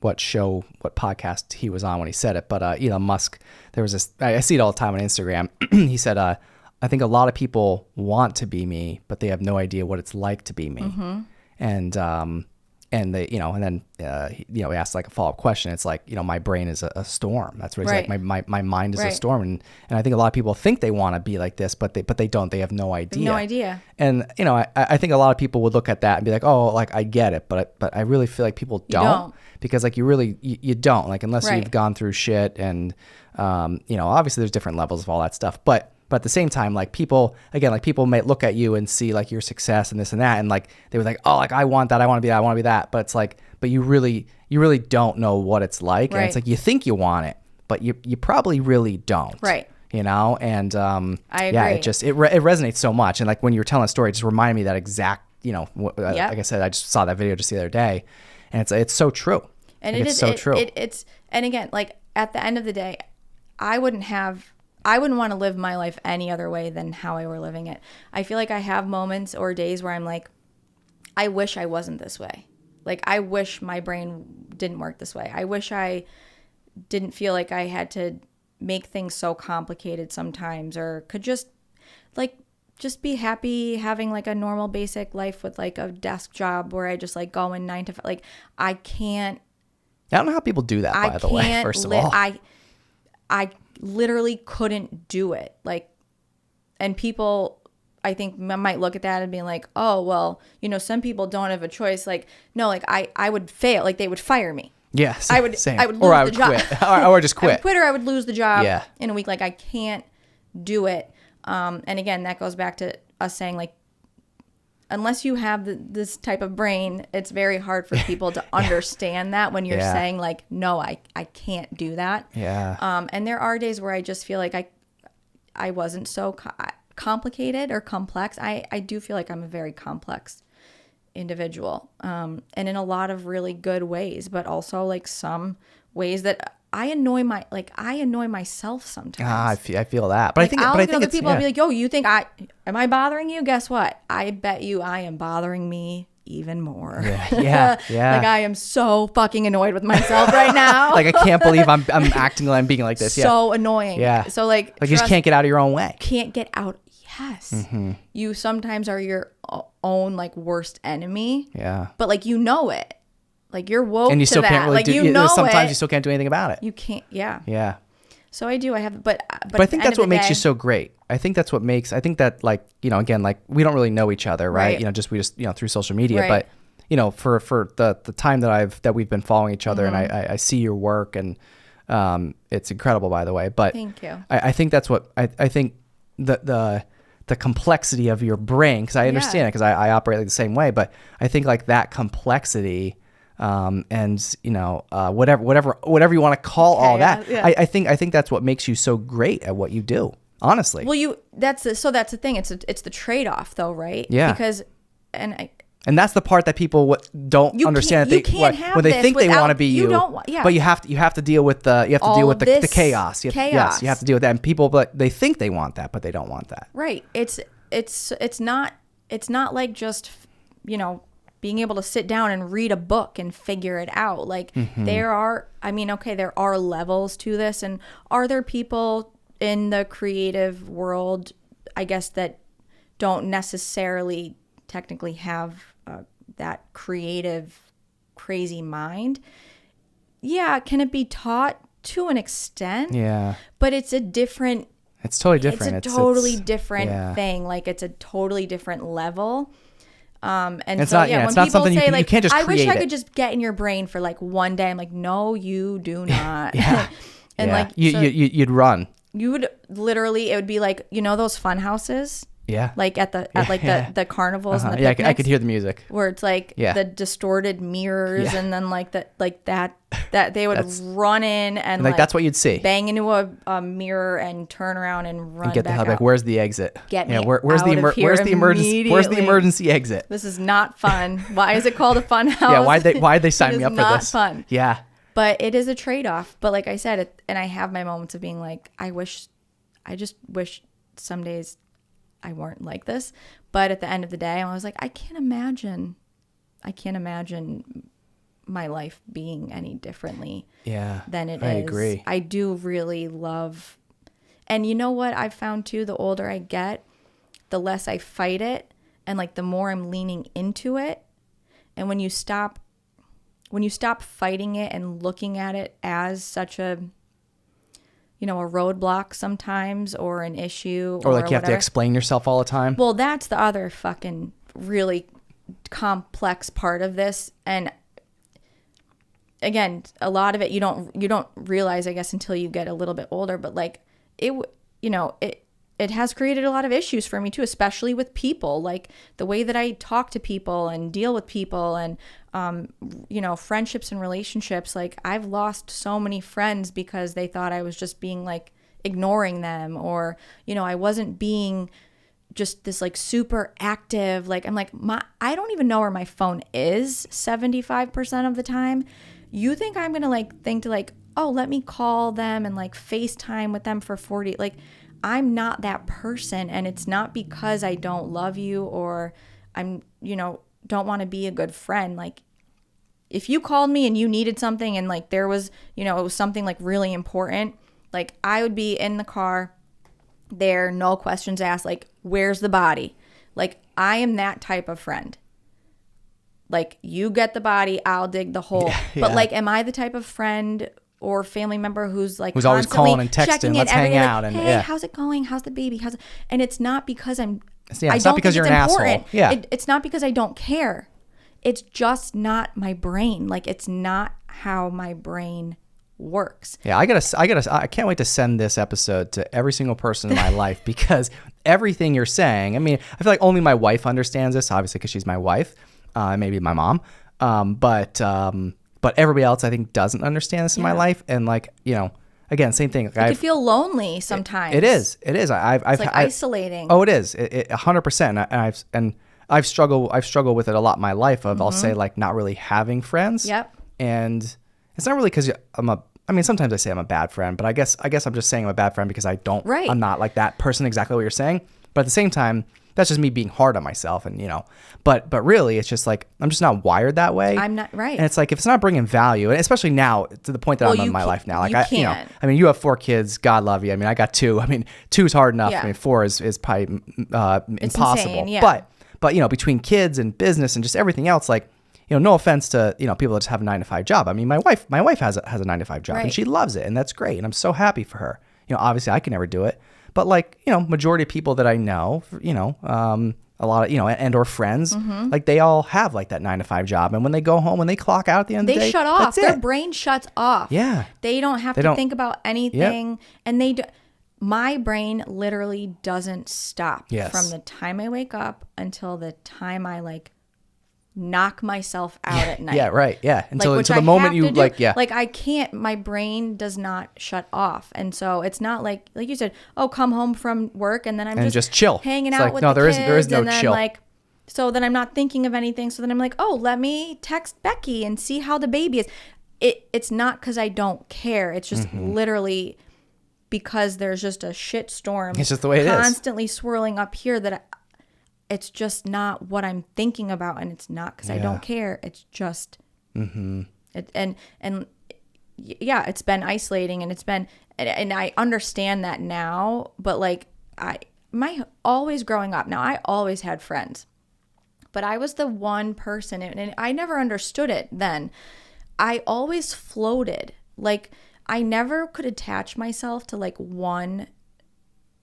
what show, what podcast he was on when he said it, but Elon Musk, there was this, I see it all the time on Instagram. He said, I think a lot of people want to be me, but they have no idea what it's like to be me. And they, you know, and then, you know, he asked like a follow-up question. It's like, you know, my brain is a storm. That's what he's like. My mind is a storm. And I think a lot of people think they want to be like this, but they don't. They have no idea. No idea. And, you know, I think a lot of people would look at that and be like, oh, like I get it. But I really feel like people don't. Because like you don't, like, unless you've gone through shit and, you know, obviously there's different levels of all that stuff. But at the same time, like people may look at you and see like your success and this and that. And like, they were like, oh, like I want that. I want to be that. I want to be that. But it's like, but you really don't know what it's like. And it's like, you think you want it, but you probably really don't. Right. You know? And, I agree. yeah, it resonates so much. And like when you were telling a story, it just reminded me that exact, you know, like I said, I just saw that video just the other day and it's so true. And like, it's so true. It's, and again, like at the end of the day, I wouldn't want to live my life any other way than how I were living it. I feel like I have moments or days where I'm like, I wish I wasn't this way. Like, I wish my brain didn't work this way. I wish I didn't feel like I had to make things so complicated sometimes, or could just be happy having like a normal basic life with like a desk job where I just like go in 9 to 5. Like, I don't know how people do that, by the way, first of all. I literally couldn't do it. Like, and people, I think, might look at that and be like, oh, well, you know, some people don't have a choice. Like, no, like I would fail. Like, they would fire me. Yeah, I would lose the job. Quit. or just quit. I would quit, or I would lose the job in a week. Like, I can't do it. And again, that goes back to us saying, like, unless you have this type of brain, it's very hard for people to understand that when you're saying like, no, I can't do that. Yeah. And there are days where I just feel like I wasn't so complicated or complex. I do feel like I'm a very complex individual. And in a lot of really good ways, but also like some ways that I annoy myself sometimes. I feel that, but like, I think other people. I'll be like, "Yo, you think am I bothering you? Guess what? I bet you I am bothering me even more." Yeah. Like, I am so fucking annoyed with myself right now. Like, I can't believe I'm acting like I'm being like this. So annoying. Yeah. So like you just can't get out of your own way. Can't get out. Yes. Mm-hmm. You sometimes are your own like worst enemy. Yeah. But like, you know it. Like, you're woke and you to still that. Can't really like, do, you know sometimes it. you still can't do anything about it. You can't. Yeah. Yeah. So I do. I have, but I think that's what makes you so great. I think that's what makes. I think that, like, you know, again, like, we don't really know each other, right? You know, we just you know, through social media, but you know, for the time that we've been following each other, and I see your work, and it's incredible, by the way. But thank you. I think that's what I think the complexity of your brain, because I understand it, because I operate like the same way, but I think like that complexity, and you know, whatever you want to call all that, I think that's what makes you so great at what you do, honestly. Well, that's the thing. It's the trade-off though, right? Yeah. Because and that's the part that people don't understand. When they think they want to be you, but you have to deal with the chaos. Yes, you have to deal with that. And people, but they think they want that, but they don't want that. Right. It's not like just, you know, being able to sit down and read a book and figure it out. Like, there are levels to this, and are there people in the creative world, I guess, that don't necessarily technically have that creative, crazy mind? Yeah. Can it be taught to an extent? Yeah. But it's a different It's totally different. It's a totally different thing. Like it's a totally different level. And it's so not, when it's not people something say you like, can't just I wish create I could it. just get in your brain for like one day. I'm like, no, you do not. And like you'd run. You would literally, it would be like, you know, those fun houses. Yeah. Like at the carnivals and the Yeah, picnics, I could hear the music. where it's like the distorted mirrors and then like that they would run in and like that's what you'd see. Bang into a mirror and turn around and run And get the back hell out. back. Where's the exit? Get me where's out the of here where's the emergency exit? This is not fun. Why is it called a fun house? Yeah, why'd they sign It me is up for not this? fun. Yeah. But it is a trade-off. But like I said, and I have my moments of being like, I just wish some days I weren't like this. But at the end of the day, I was like, I can't imagine my life being any differently than it is. I agree. I do really love, and you know what I've found too, the older I get, the less I fight it, and like the more I'm leaning into it. And when you stop fighting it and looking at it as such a roadblock sometimes, or an issue, or like you have whatever. to explain yourself all the time. Well, that's the other fucking really complex part of this. And again, a lot of it you don't realize, I guess, until you get a little bit older. But like it has created a lot of issues for me too, especially with people, like the way that I talk to people and deal with people, and friendships and relationships. Like I've lost so many friends because they thought I was just being like ignoring them, or I wasn't being just this like super active. Like I'm like, I don't even know where my phone is 75% of the time. You think I'm gonna like think to like, oh, let me call them and like FaceTime with them for 40, like I'm not that person. And it's not because I don't love you or I'm, don't want to be a good friend. Like if you called me and you needed something and like there was, it was something like really important, like I would be in the car there, no questions asked, like, where's the body? Like I am that type of friend. Like you get the body, I'll dig the hole. Yeah. But like, am I the type of friend or family member who's always calling and texting, let's hang out, like, and hey, how's it going? How's the baby? And it's not because it's not because you're an asshole. Yeah. It's not because I don't care. It's just not my brain. Like it's not how my brain works. Yeah, I can't wait to send this episode to every single person in my life, because everything you're saying, I mean, I feel like only my wife understands this, obviously, because she's my wife, maybe my mom, but everybody else, I think, doesn't understand this in my life. And like, again, same thing. Like I feel lonely sometimes. It is. It's like isolating. Oh, it is. 100%. And I've struggled with it a lot in my life. I'll say like not really having friends. Yep. And it's not really because sometimes I say I'm a bad friend, but I guess I'm just saying I'm a bad friend because I'm not like that person, exactly what you're saying. But at the same time, that's just me being hard on myself, and but really it's just like I'm just not wired that way. I'm not right. And it's like if it's not bringing value, and especially now to the point that I'm in my life now, like you have 4 kids, God love you. I mean, I got 2. I mean, 2 is hard enough. Yeah. I mean, 4 is probably impossible. Insane, yeah. But between kids and business and just everything else, like no offense to people that just have a 9-to-5 job. I mean, my wife has a 9-to-5 job, and she loves it, and that's great, and I'm so happy for her. Obviously I can never do it. But like, majority of people that I know, a lot of, and or friends, like they all have like that 9-to-5 job. And when they go home, when they clock out at the end of the day, they shut off. Their brain shuts off. Yeah. They don't have to think about anything. Yep. And my brain literally doesn't stop from the time I wake up until the time I like knock myself out at night. Yeah, right. Yeah. Until the moment you like, like I can't, my brain does not shut off. And so it's not like you said, oh, come home from work and then I'm just chill, hanging out with the kids. There is no chill. So then I'm not thinking of anything. So then I'm like, oh, let me text Becky and see how the baby is. It's not because I don't care. It's just literally because there's just a shit storm. It's just the way it is. Constantly swirling up here that it's just not what I'm thinking about, and it's not because I don't care. It's just, it's been isolating, and it's been, and I understand that now. But like always growing up, now I always had friends, but I was the one person, and I never understood it then. I always floated. Like I never could attach myself to like one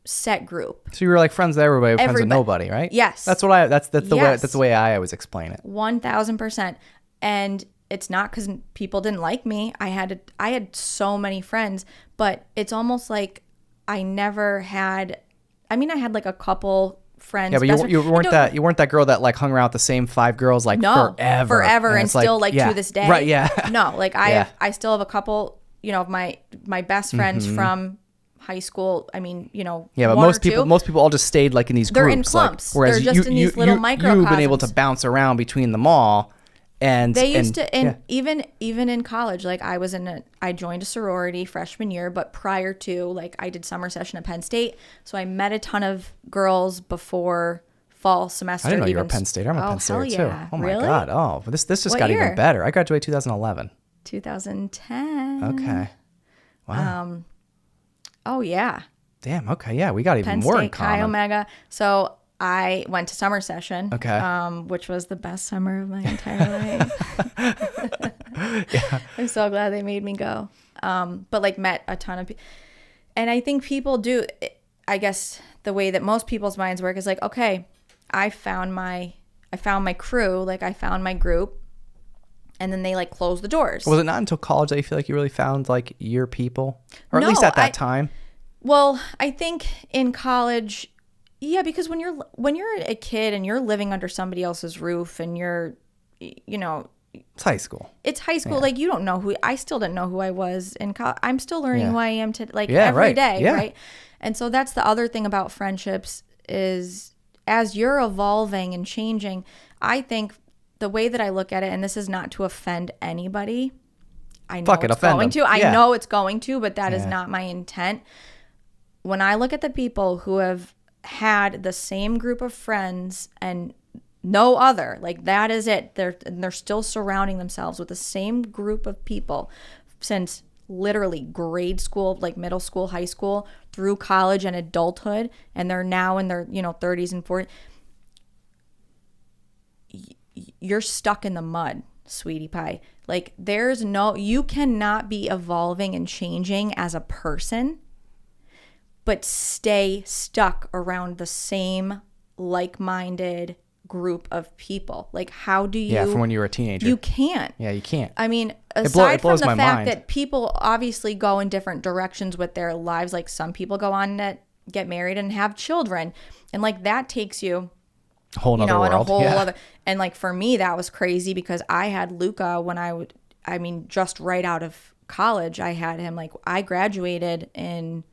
set group. So you were like friends with everybody, friends with nobody, right? Yes. That's the way I always explain it. 1000%. And it's not because people didn't like me. I had so many friends, but it's almost like I never had. I mean, I had like a couple friends. Yeah, but you weren't that girl that like hung around with the same 5 girls like forever and still like to this day. Right? Yeah. No, like I still have a couple. Of my best friends from high school. I mean, Yeah, but most people all just stayed like in these groups. They're in clumps. Like, whereas they're just in these little microcosms. You've been able to bounce around between them all. And they used to, and even in college, like I joined a sorority freshman year, but prior to, like, I did summer session at Penn State, so I met a ton of girls before fall semester. I didn't know you were at Penn State. I'm a Penn State too. Oh my really? God! Oh, this just What got year? even better. I graduated 2011. 2010. Okay. Wow. Oh yeah. Damn. Okay. Yeah, we got even Penn more State, in common. Chi Omega. So I went to summer session. Okay. Which was the best summer of my entire life. Yeah. I'm so glad they made me go. But like met a ton of people. And I think people do, I guess the way that most people's minds work is like, okay, I found my crew, like I found my group, and then they like close the doors. Was it not until college that you feel like you really found like your people? Or at No, least at that time? Well, I think in college, yeah, because when you're a kid and you're living under somebody else's roof and you're, It's high school. It's high school. Yeah. Like, you don't know I still didn't know who I was in college. I'm still learning who I am every right. day, Yeah. right? And so that's the other thing about friendships is as you're evolving and changing, I think the way that I look at it, and this is not to offend anybody. I know it's going to. I know it's going to, but that is not my intent. When I look at the people who have had the same group of friends and no other, like that is it. They're still surrounding themselves with the same group of people since literally grade school, like middle school, high school, through college and adulthood, and they're now in their 30s and 40s. You're stuck in the mud, sweetie pie. Like you cannot be evolving and changing as a person, but stay stuck around the same like-minded group of people. Like, how do you... Yeah, from when you were a teenager. You can't. Yeah, you can't. I mean, aside from the fact mind. that people obviously go in different directions with their lives, like some people go on to get married and have children, and like that takes you a whole nother world. In a whole other... And like for me, that was crazy because I had Luca when just right out of college. I had him, like, I graduated in...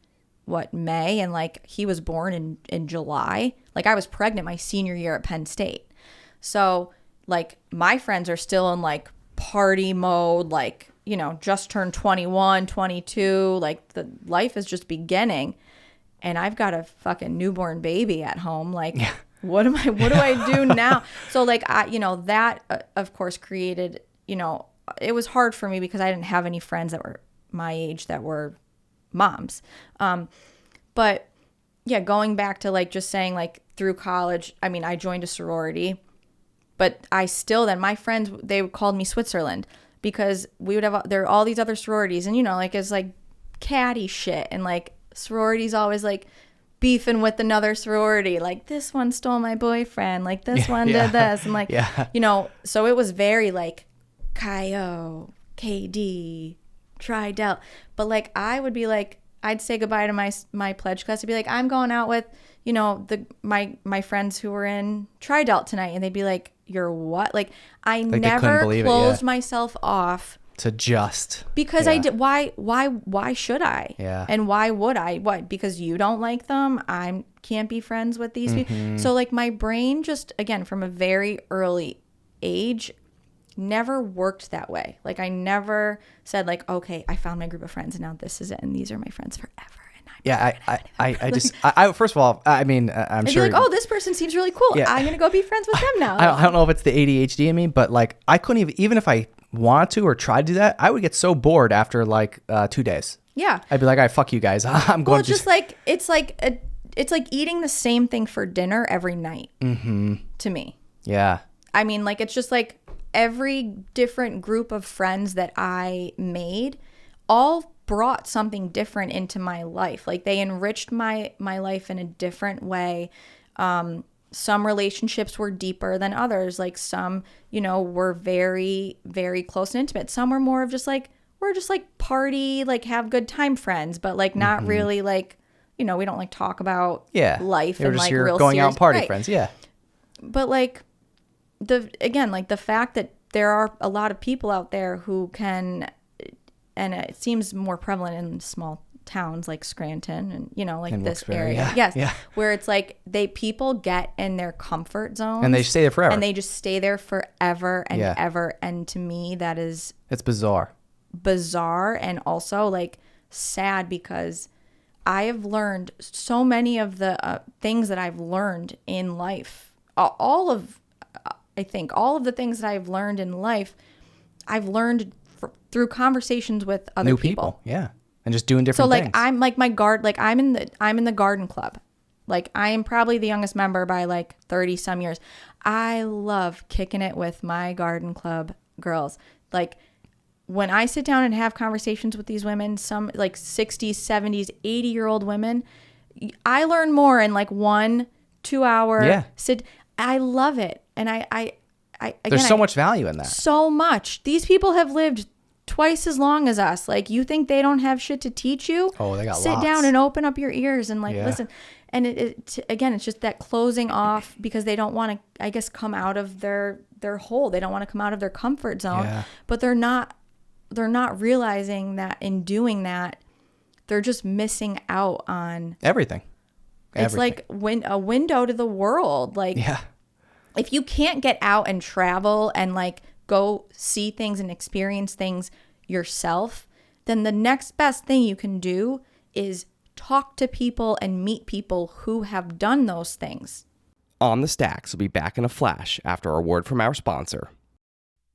May, and like he was born in July. Like I was pregnant my senior year at Penn State. So like my friends are still in like party mode, like, just turned 21, 22, like the life is just beginning. And I've got a fucking newborn baby at home. Like, what do I do now? So like that of course created, it was hard for me because I didn't have any friends that were my age that were moms. But yeah, going back to like just saying like through college, I mean, I joined a sorority, but I still then my friends, they called me Switzerland because we would have, there are all these other sororities and like it's like catty shit. And like sororities always like beefing with another sorority. Like this one stole my boyfriend. Like this one did this. And like, so it was very like Chi-O, KD, Tri-Del. But like I would be like, I'd say goodbye to my pledge class. I'd be like, I'm going out with, my friends who were in Tri-Delt tonight. And they'd be like, you're what? Like I never closed myself off. To just. Because I did. Why should I? Yeah. And why would I? What? Because you don't like them? I can't be friends with these people. So like my brain just, again, from a very early age, never worked that way. Like I never said like, okay, I found my group of friends and now this is it and these are my friends forever. And I first of all, I mean, I'm sure. I'd be like, oh, this person seems really cool. Yeah. I'm gonna go be friends with them now. I don't know if it's the ADHD in me, but like I couldn't even if I wanted to or tried to do that, I would get so bored after like 2 days. Yeah. I'd be like, all right, fuck you guys. I'm going. Well, just like it's like eating the same thing for dinner every night. Mm-hmm. To me. Yeah. I mean, like it's just like. Every different group of friends that I made all brought something different into my life. Like they enriched my life in a different way. Some relationships were deeper than others. Like some, you know, were very, very close and intimate. Some were more of just like, we're just like party, like have good time friends, but like not really like, you know, we don't like talk about life and like real going out serious, and party right. friends. Yeah. But like the fact that there are a lot of people out there who can, and it seems more prevalent in small towns like Scranton and, you know, like this area. Yes. Where it's like people get in their comfort zone. And they stay there forever. And they just stay there forever and ever. And to me, it's bizarre. And also like sad, because I have learned so many of the things that I've learned in life. I think all of the things that I've learned in life, I've learned through conversations with other new people. Yeah. And just doing different things. So like I'm like I'm in the garden club. Like I am probably the youngest member by like 30 some years. I love kicking it with my garden club girls. Like when I sit down and have conversations with these women, some like 60s, 70s, 80-year-old women, I learn more in like 1-2 hour sit. I love it. And there's so much value in that. So much. These people have lived twice as long as us. Like, you think they don't have shit to teach you? Oh, they got Sit lots. down and open up your ears and like listen. And again, it's just that closing off, because they don't want to, I guess, come out of their hole. They don't want to come out of their comfort zone. Yeah. But they're not realizing that in doing that, they're just missing out on everything. It's like a window to the world. Like, if you can't get out and travel and like go see things and experience things yourself, then the next best thing you can do is talk to people and meet people who have done those things. On the Stacks will be back in a flash after a word from our sponsor.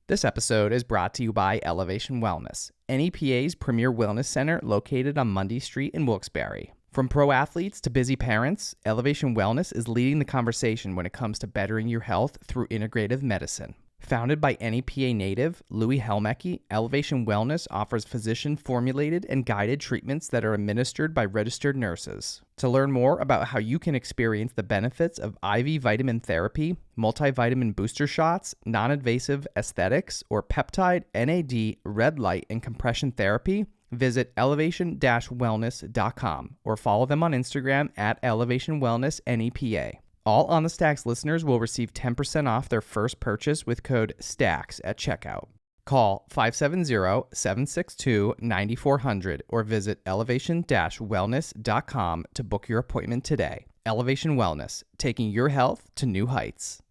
This episode is brought to you by Elevation Wellness, NEPA's premier wellness center located on Mundy Street in Wilkes-Barre. From pro athletes to busy parents, Elevation Wellness is leading the conversation when it comes to bettering your health through integrative medicine. Founded by NEPA native Louis Helmecke, Elevation Wellness offers physician-formulated and guided treatments that are administered by registered nurses. To learn more about how you can experience the benefits of IV vitamin therapy, multivitamin booster shots, non-invasive aesthetics, or peptide, NAD, red light, and compression therapy, visit elevation-wellness.com or follow them on Instagram at Elevation Wellness NEPA. All On the Stacks listeners will receive 10% off their first purchase with code STACKS at checkout. Call 570-762-9400 or visit elevation-wellness.com to book your appointment today. Elevation Wellness, taking your health to new heights.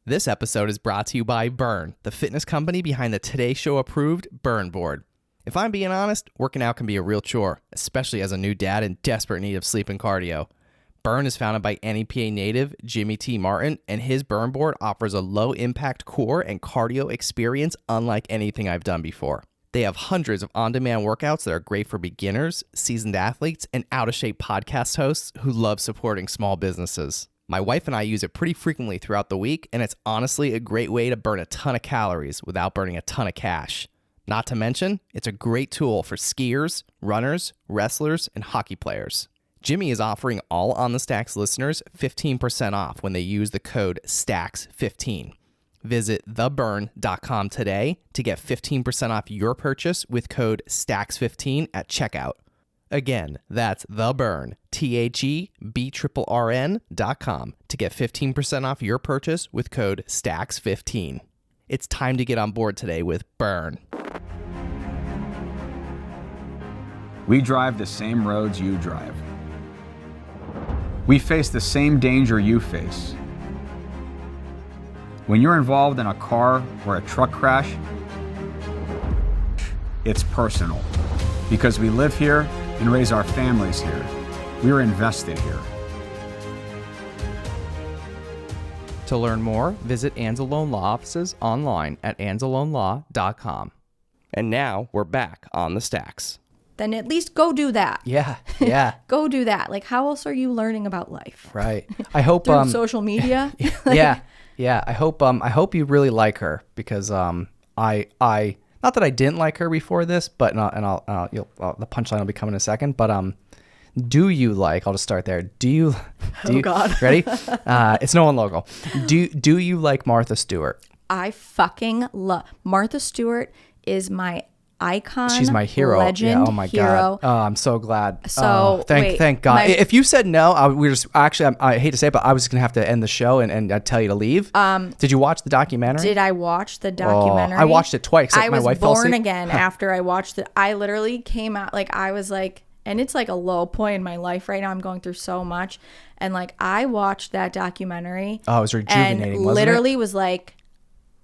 This episode is brought to you by Burn, the fitness company behind the Today Show approved Burn board. If I'm being honest, working out can be a real chore, especially as a new dad in desperate need of sleep and cardio. Burn is founded by NEPA native Jimmy T. Martin, and his Burn board offers a low-impact core and cardio experience unlike anything I've done before. They have hundreds of on-demand workouts that are great for beginners, seasoned athletes, and out-of-shape podcast hosts who love supporting small businesses. My wife and I use it pretty frequently throughout the week, and it's honestly a great way to burn a ton of calories without burning a ton of cash. Not to mention, it's a great tool for skiers, runners, wrestlers, and hockey players. Jimmy is offering all On the Stacks listeners 15% off when they use the code STACKS15. Visit theburn.com today to get 15% off your purchase with code STACKS15 at checkout. Again, that's theburn, THEBRRN.com to get 15% off your purchase with code STACKS15. It's time to get on board today with Burn. We drive the same roads you drive. We face the same danger you face. When you're involved in a car or a truck crash, it's personal. Because we live here and raise our families here. We're invested here. To learn more, visit Anzalone Law offices online at anzalonelaw.com. And now we're back on the Stacks. Then at least go do that. Yeah. Go do that. Like, how else are you learning about life? Right. I hope through social media. Yeah. I hope you really like her, because I not not that I didn't like her before this, but the punchline will be coming in a second. But do you like? I'll just start there. Do you? God. Ready? It's no one local. Do you like Martha Stewart? I fucking love Martha Stewart. Is my icon. She's my hero. Legend. Yeah, oh my hero. God. Oh, I'm so glad. So thank God. If you said no, I hate to say it, but I was just gonna have to end the show and I'd tell you to leave. Did you watch the documentary? Did I watch the documentary? I watched it twice. I my was wife fell born asleep. again after I watched it. I literally came out like I was like, and it's like a low point in my life right now. I'm going through so much, and like I watched that documentary. Oh, it was rejuvenating. And literally was like,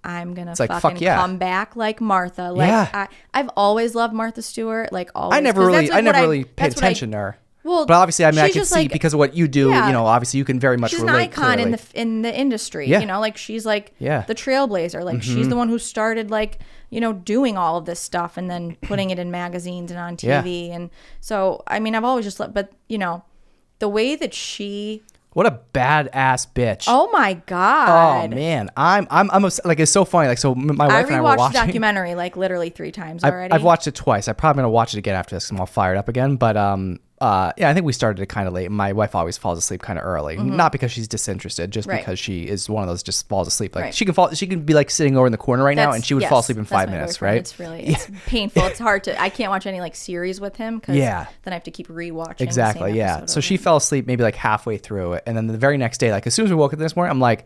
I'm gonna like, fucking fuck yeah. come back like Martha. Like Yeah. I've always loved Martha Stewart. Like always. I never really paid attention to her. Well, but obviously, I mean, I she's could just see like, because of what you do. yeah. You know, obviously, you can very much she's relate. She's an icon clearly. in the industry. Yeah. You know, like she's like Yeah. the trailblazer. Like she's the one who started like, you know, doing all of this stuff and then putting it in magazines and on TV. Yeah. And so, I mean, I've always just but you know, the way that she. What a badass bitch! Oh my God! Oh man, I'm like it's so funny. Like so, my wife and I were watching. I rewatched the documentary like literally 3 times already. I've watched it twice. I'm probably gonna watch it again after this. I'm all fired up again. But yeah, I think we started it kind of late. My wife always falls asleep kind of early, not because she's disinterested, just because she is one of those just falls asleep. Like she can be like sitting over in the corner right now, and she would fall asleep in 5 minutes. Right? It's really it's painful. It's hard to. I can't watch any like series with him because then I have to keep rewatching. Exactly. Yeah. So she fell asleep maybe like halfway through it, and then the very next day, like as soon as we woke up this morning, I'm like,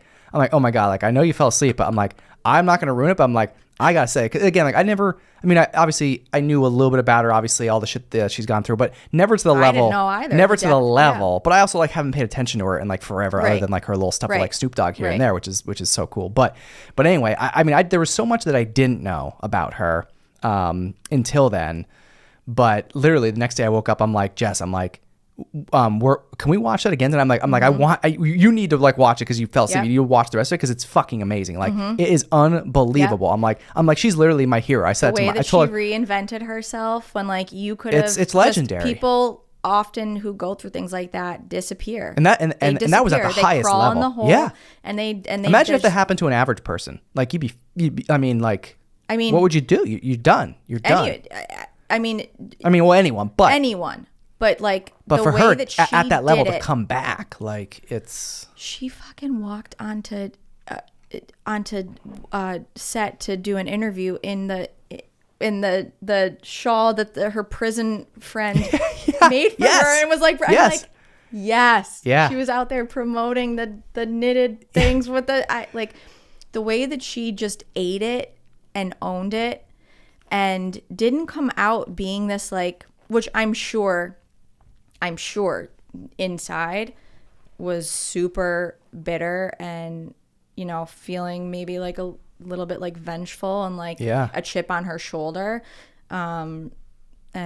oh my God, like I know you fell asleep, but I'm like, I'm not gonna ruin it, but I'm like, I gotta say, 'cause again, like I knew a little bit about her, obviously all the shit that she's gone through, but never to the level. I didn't know either. Never to the level. But I also like haven't paid attention to her in like forever, other than like her little stuff with like Snoop Dogg here and there, which is so cool. But anyway, I mean, there was so much that I didn't know about her until then. But literally the next day I woke up, I'm like, Jess, can we watch that again? And I'm like, you need to like watch it because you fell asleep. You watch the rest of it because it's fucking amazing. Like it is unbelievable. I'm like, she's literally my hero. I said the way to my, that she reinvented herself when like you could have. It's legendary. People often who go through things like that disappear. And that was at the highest crawl level. In the hole, yeah. And they imagine if that happened to an average person. Like you'd be I mean, what would you do? You're done. You're done. Well, anyone. But like, but the for way her that she at that level did to it, come back, like it's. She fucking walked onto set to do an interview in the shawl that her prison friend made for her, and was like, I'm like, yes, yeah. She was out there promoting the knitted things with the way that she just ate it and owned it, and didn't come out being this like, which I'm sure inside was super bitter and, you know, feeling maybe like a little bit like vengeful and like a chip on her shoulder. And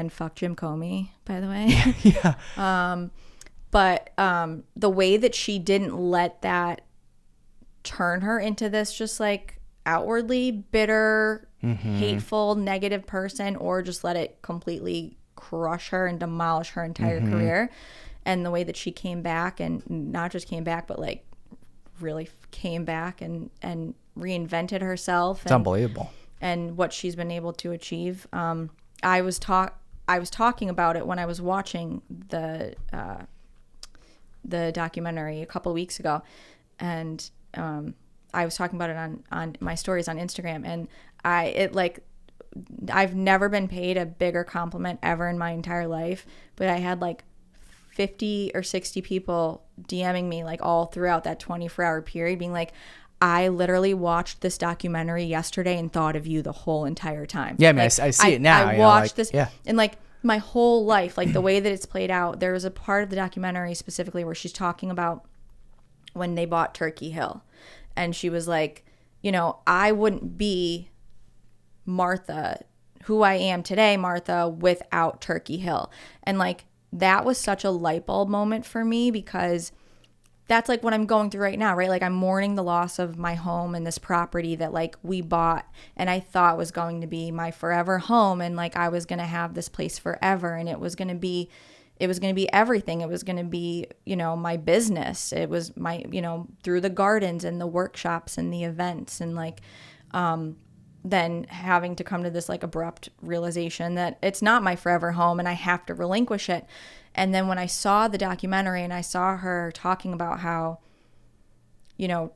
fuck Jim Comey, by the way. But the way that she didn't let that turn her into this just like outwardly bitter, hateful, negative person, or just let it completely crush her and demolish her entire career. And the way that she came back, and not just came back, but like really came back and reinvented herself. It's unbelievable. And what she's been able to achieve. I was talking about it when I was watching the documentary a couple of weeks ago, and I was talking about it on my stories on Instagram, and I've never been paid a bigger compliment ever in my entire life, but I had like 50 or 60 people DMing me like all throughout that 24-hour period being like, I literally watched this documentary yesterday and thought of you the whole entire time. Yeah, I mean, like, I see it now. I watched this and like my whole life, like the way that it's played out, there was a part of the documentary specifically where she's talking about when they bought Turkey Hill, and she was like, you know, I wouldn't be Martha, who I am today, Martha, without Turkey Hill. And like that was such a light bulb moment for me, because that's like what I'm going through right now, right? Like I'm mourning the loss of my home and this property that like we bought and I thought was going to be my forever home, and like I was going to have this place forever, and it was going to be everything. It was going to be, you know, my business. It was my, you know, through the gardens and the workshops and the events, and like then having to come to this like abrupt realization that it's not my forever home and I have to relinquish it. And then when I saw the documentary and I saw her talking about how, you know,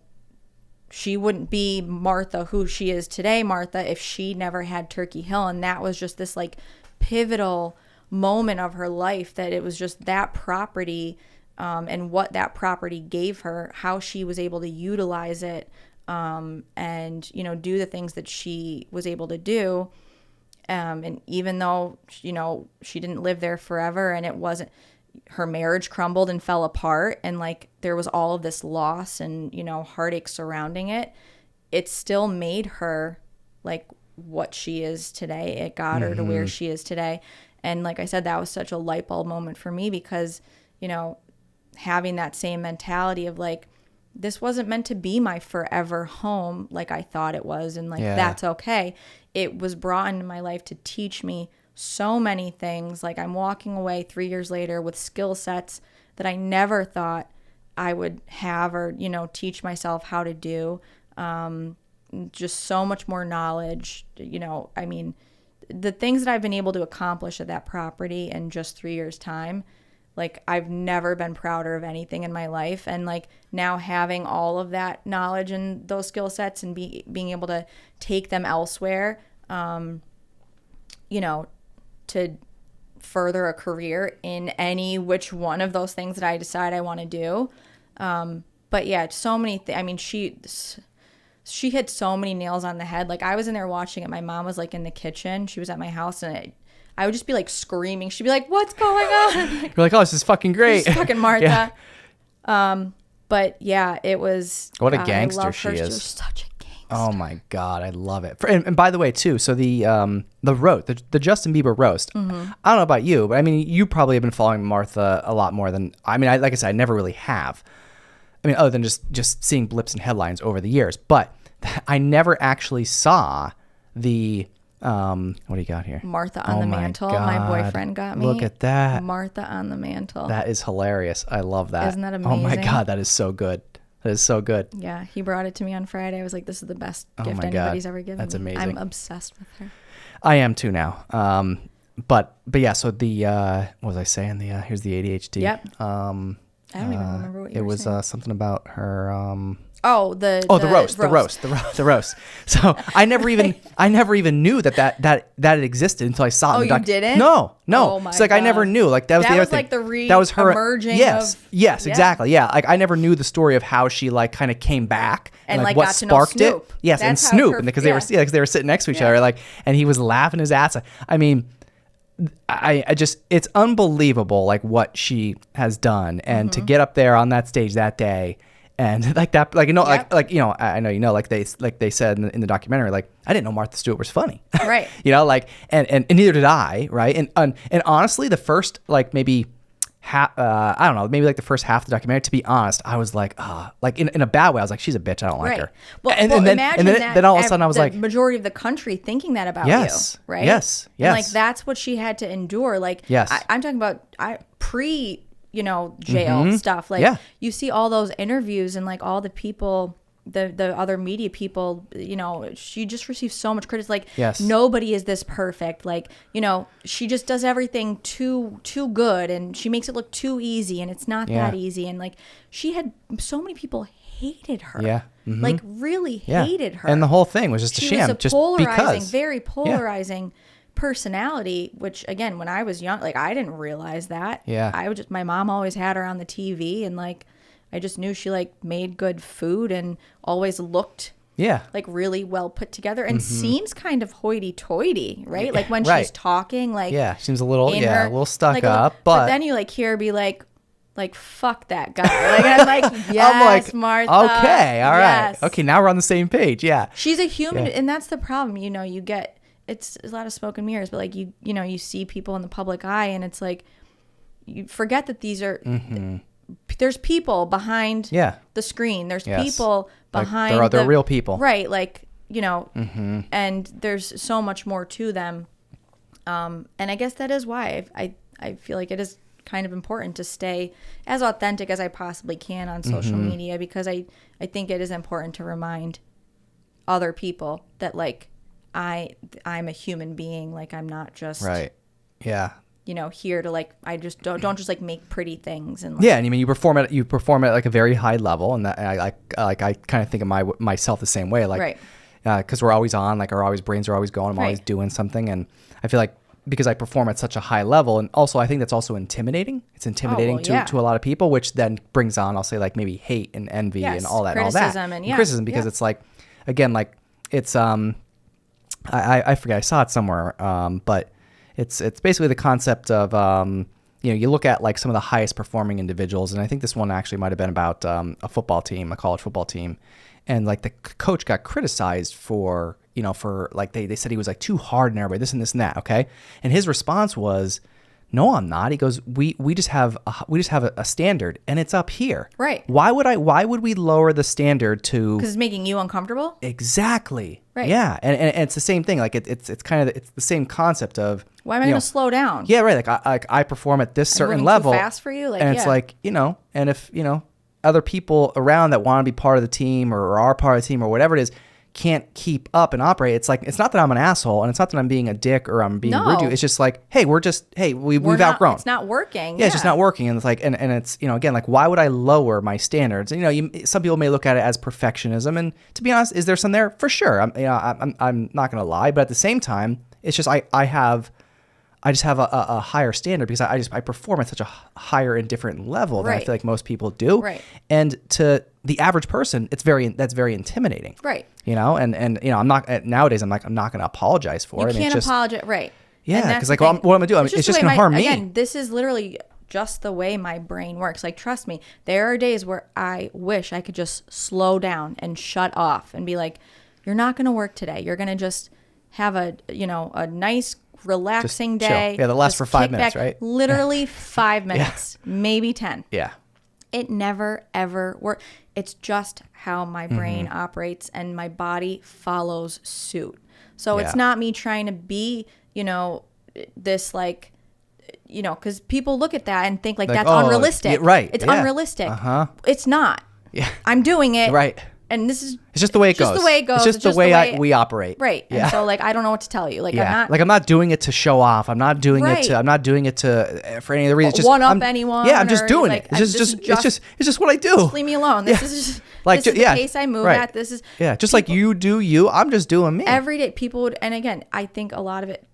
she wouldn't be Martha, who she is today, Martha, if she never had Turkey Hill. And that was just this like pivotal moment of her life, that it was just that property and what that property gave her, how she was able to utilize it, and, you know, do the things that she was able to do. And even though, you know, she didn't live there forever, and it wasn't, her marriage crumbled and fell apart, and like there was all of this loss and, you know, heartache surrounding it, it still made her like what she is today. It got her to where she is today. And like I said, that was such a light bulb moment for me, because, you know, having that same mentality of like, this wasn't meant to be my forever home like I thought it was, and like that's okay. It was brought into my life to teach me so many things. Like I'm walking away 3 years later with skill sets that I never thought I would have, or, you know, teach myself how to do. Just so much more knowledge, you know. I mean, the things that I've been able to accomplish at that property in just 3 years' time, like I've never been prouder of anything in my life. And like now having all of that knowledge and those skill sets and being able to take them elsewhere, you know, to further a career in any which one of those things that I decide I want to do. But yeah, so many I mean, she hit so many nails on the head. Like I was in there watching it. My mom was like in the kitchen. She was at my house, and I would just be like screaming. She'd be like, "What's going on?" You're like, "Oh, this is fucking great." This is fucking Martha. Yeah. But yeah, it was. What a gangster she is. She was such a gangster. Oh my God, I love it. And by the way, too, so the roast, the Justin Bieber roast. I don't know about you, but I mean, you probably have been following Martha a lot more than I mean. Like I said, I never really have. I mean, other than just seeing blips and headlines over the years, but I never actually saw the. What do you got here? Martha on the Mantle. My boyfriend got me. Look at that. Martha on the Mantle. That is hilarious. I love that. Isn't that amazing? Oh my God, that is so good. That is so good. Yeah, he brought it to me on Friday. I was like, this is the best gift anybody's ever given me. That's amazing. I'm obsessed with her. I am too now. But yeah, so the what was I saying? Here's the ADHD. Yep. I don't even remember what you were saying. It was something about her the roast. So I never even knew that it existed until I saw it. Oh, in the you didn't? No. Oh my It's like God. I never knew. Like that was the other thing. Like the that was her emerging. Yes, exactly. Yeah. Like I never knew the story of how she like kind of came back and like what got to sparked know Snoop. it. Yes, That's and Snoop, and because they were sitting next to each other, like, and he was laughing his ass off. I mean, I just, it's unbelievable like what she has done, and to get up there on that stage that day. And like that, like, you know, like, you know, I know, you know, like they said in the documentary, like, I didn't know Martha Stewart was funny. Right. You know, like, and neither did I. Right. And honestly, the first, like maybe I don't know, maybe like the first half of the documentary, to be honest, I was like, like in a bad way. I was like, she's a bitch. I don't like her. Well, and then all of a sudden I was like, majority of the country thinking that about you. Right. Yes. And like, that's what she had to endure. Like, I'm talking about you know, jail stuff. Like you see all those interviews and like all the people, the other media people, you know, she just receives so much criticism. Like nobody is this perfect. Like, you know, she just does everything too good, and she makes it look too easy, and it's not that easy. And like she had so many people hated her. Yeah. Like really hated her. And the whole thing was just a sham. She was a just polarizing, because. very polarizing personality, which again, when I was young, like I didn't realize that. My mom always had her on the TV, and like I just knew she like made good food and always looked like really well put together, and seems kind of hoity-toity, right? Like when she's talking, like seems a little a little stuck up, but then you like hear her be like fuck that guy. Like I'm like, yes, I'm like, Martha. Okay, all right. Okay, now we're on the same page. Yeah. She's a human, and that's the problem, you know, you get it's a lot of smoke and mirrors, but like you know, you see people in the public eye, and it's like you forget that these are there's people behind the screen. There's people behind like they're real people, right? Like, you know, and there's so much more to them. And I guess that is why I feel like it is kind of important to stay as authentic as I possibly can on social media, because I think it is important to remind other people that like I'm a human being. Like, I'm not just Right. Yeah. Here to like, I just don't just like make pretty things and like, Yeah, and I mean you perform at like a very high level, and that I kind of think of myself the same way, like, right. Because we're always on, like our brains are always going, I'm always Right. doing something, and I feel like because I perform at such a high level, and also I think that's also intimidating. It's intimidating yeah. to a lot of people, which then brings on, I'll say, like maybe hate and envy Yes, and all that, criticism and yeah, criticism, because yeah. it's like, again, like it's I forget, I saw it somewhere, but it's basically the concept of you look at like some of the highest performing individuals, and I think this one actually might have been about a football team, a college football team, and like the coach got criticized for like they said he was like too hard and everybody, this and this and that, okay, and his response was, no, I'm not. He goes, we just have a standard, and it's up here. Right. Why would we lower the standard to? Because it's making you uncomfortable. Exactly. Right. Yeah, and it's the same thing. Like it's kind of the same concept of, Why am I going to slow down? Yeah, right. Like I perform at this certain moving level. too fast for you? Like, and it's yeah. like, and if other people around that want to be part of the team or are part of the team or whatever it is, can't keep up and operate. It's like, it's not that I'm an asshole, and it's not that I'm being a dick or I'm being rude to you. It's just like, hey, we've outgrown. It's not working. Yeah, it's just not working. And it's like, and it's, again, like, why would I lower my standards? And, some people may look at it as perfectionism. And to be honest, is there some there? For sure. I'm not going to lie. But at the same time, it's just, I just have a higher standard because I perform at such a higher and different level than I Right. feel like most people do. Right. And to the average person, that's very intimidating. Right. And I'm not, nowadays I'm like, I'm not going to apologize for it. You can't apologize. Right. Yeah, because like, what am I going to do? It's just going to harm me. Again, this is literally just the way my brain works. Like, trust me, there are days where I wish I could just slow down and shut off and be like, you're not going to work today. You're going to just have a nice, relaxing Just chill. day. Yeah, that lasts Just for 5 kick minutes, back. right? Literally 5 minutes, maybe 10. Yeah. It never, ever works. It's just how my brain Mm-hmm. operates, and my body follows suit. So Yeah. it's not me trying to be, this like, because people look at that and think like that's unrealistic. yeah, right. It's Yeah. unrealistic. Uh-huh. It's not. Yeah. I'm doing it. Right. And this is It's just the way it goes. Just the way it goes. It's just the way we operate. Right. Yeah. And so like, I don't know what to tell you. Like, Yeah. I'm not doing it to show off. I'm not doing Right. it to for any other reason. It's just, one up anyone. Yeah, I'm just or, doing like, it. It's just what I do. Just leave me alone. This is Like, this is the pace I move right. at. This is Yeah, just like you do you. I'm just doing me. every day. People would, and again, I think a lot of it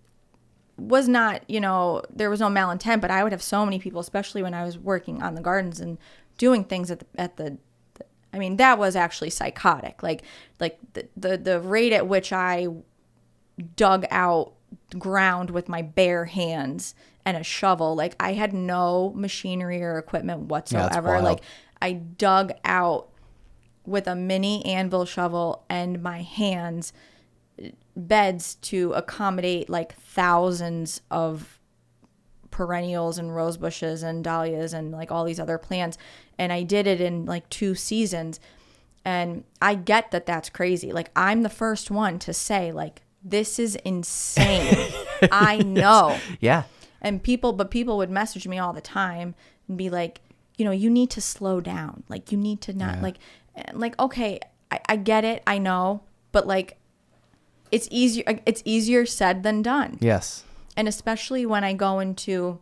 was not, there was no malintent, but I would have so many people, especially when I was working on the gardens and doing things at the I mean, that was actually psychotic. Like the rate at which I dug out ground with my bare hands and a shovel, like I had no machinery or equipment whatsoever. wild. Like I dug out with a mini anvil shovel and my hands beds to accommodate like thousands of perennials and rose bushes and dahlias and like all these other plants. And I did it in like 2 seasons. And I get that that's crazy. Like, I'm the first one to say, like, this is insane. I know. Yeah. And people would message me all the time and be like, you need to slow down. Like, you need to not like, okay, I get it. I know. But like, it's easier said than done. Yes. And especially when I go into,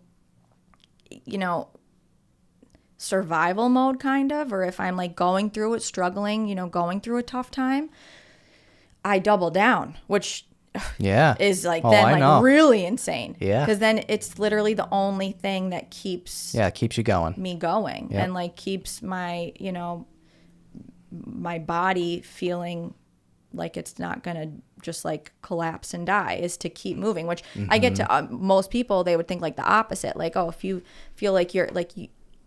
survival mode kind of, or if I'm like going through it, struggling, going through a tough time, I double down, which is like really insane. Yeah. Because then it's literally the only thing that keeps it keeps you going. me going. Yep. And like keeps my, my body feeling like it's not going to just like collapse and die, is to keep moving, which I get to most people, they would think like the opposite. Like, oh, if you feel like you're like,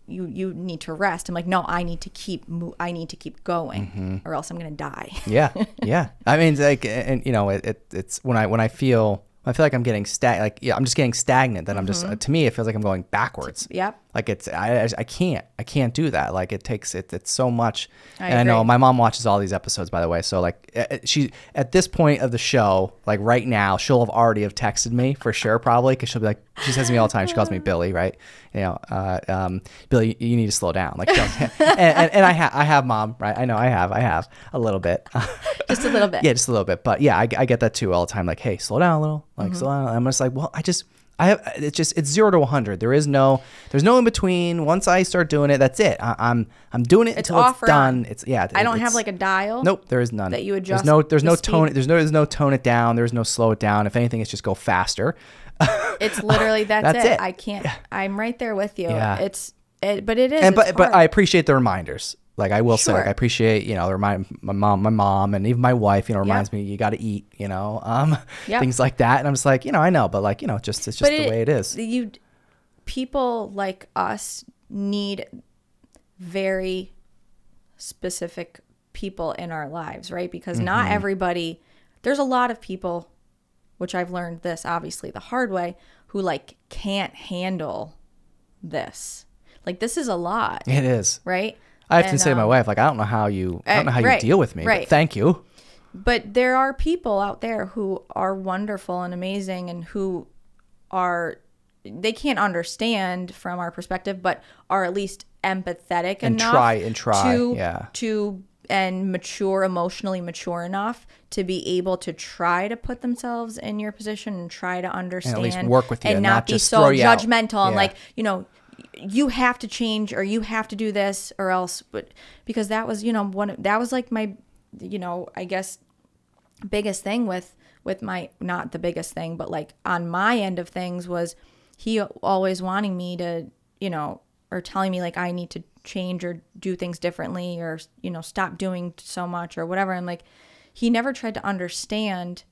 you need to rest. I'm like, no, I need to keep going or else I'm going to die. Yeah. Yeah. I mean, it's like, and it's when I feel like I'm getting I'm just getting stagnant, then I'm just, to me, it feels like I'm going backwards. Yep. Like I can't do that. Like it's so much. And I agree. know my mom watches all these episodes, by the way. So like she, at this point of the show, like right now, she'll have already have texted me for sure, probably. Cause she'll be like, she says to me all the time, she calls me Billy, right? Billy, you need to slow down. Like, and I have, mom, right? I know I have a little bit. Just a little bit. Yeah, just a little bit. But yeah, I get that too all the time. Like, hey, slow down a little. Like, slow down. I'm just like, well, it's 0 to 100. There's no in between. Once I start doing it, that's it. I'm doing it until it's done. I don't have like a dial. Nope, there is none. That you adjust. There's no tone. There's no tone it down. There's no slow it down. If anything, it's just go faster. It's literally that's it. I can't. I'm right there with you. Yeah. But it is. But I appreciate the reminders. Like I will say, like I appreciate, my mom, and even my wife, reminds me you got to eat, things like that. And I'm just like, I know, but like, it's just the way it is. People like us need very specific people in our lives, right? Because not everybody, there's a lot of people, which I've learned this obviously the hard way, who like can't handle this. Like this is a lot. It is. Right? I have to say to my wife, like, I don't know how you deal with me, but thank you. But there are people out there who are wonderful and amazing and who they can't understand from our perspective, but are at least empathetic and enough to and emotionally mature enough to be able to try to put themselves in your position and try to understand and at least work with you and not be just so judgmental and like, you have to change or you have to do this or else. But because that was that was like my I guess biggest thing with my, not the biggest thing, but like on my end of things was he always wanting me to or telling me like I need to change or do things differently or stop doing so much or whatever. And like he never tried to understand.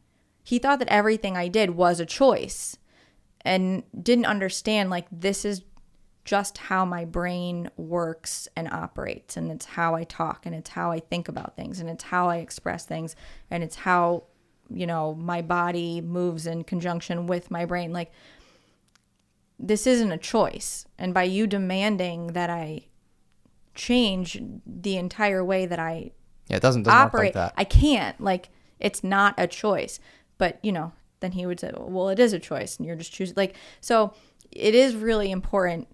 He thought that everything I did was a choice and didn't understand like this is just how my brain works and operates, and it's how I talk, and it's how I think about things, and it's how I express things, and it's how my body moves in conjunction with my brain. Like this isn't a choice, and by you demanding that I change the entire way that I it doesn't operate, work like that. I can't. Like it's not a choice. But then he would say, well, it is a choice, and you're just choosing. Like so, it is really important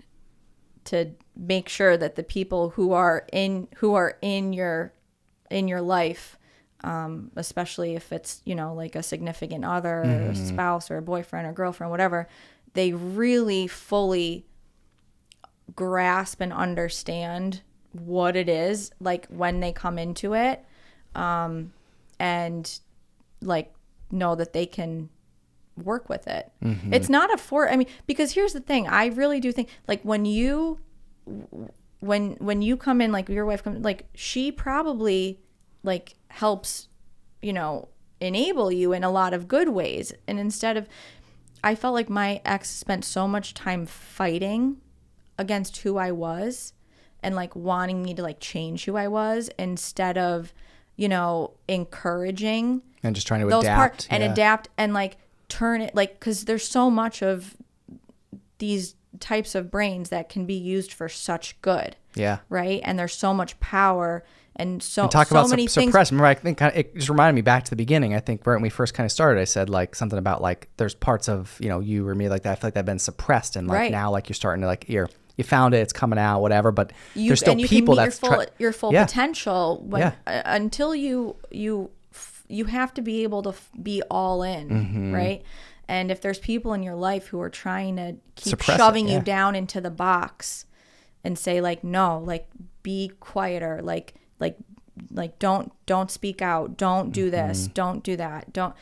to make sure that the people who are in your life, especially if it's like a significant other or a spouse or a boyfriend or girlfriend, whatever, they really fully grasp and understand what it is like when they come into it, and like know that they can work with it. It's not because here's the thing, I really do think like when you come in, like your wife comes, like she probably like helps enable you in a lot of good ways, and instead of, I felt like my ex spent so much time fighting against who I was and like wanting me to like change who I was instead of encouraging and just trying to those adapt parts and adapt and like turn it, like, because there's so much of these types of brains that can be used for such good. Yeah. Right. And there's so much power and talk about many things. Suppress. Remember, I think it just reminded me back to the beginning. I think when we first kind of started, I said like something about like there's parts of you or me like that. I feel like they've been suppressed, and like now like you're starting to like you found it, it's coming out, whatever. But there's still people that's your full potential when until you have to be able to be all in, right? And if there's people in your life who are trying to keep shoving you down into the box and say like, no, like be quieter, like don't speak out, don't do this, don't do that, don't,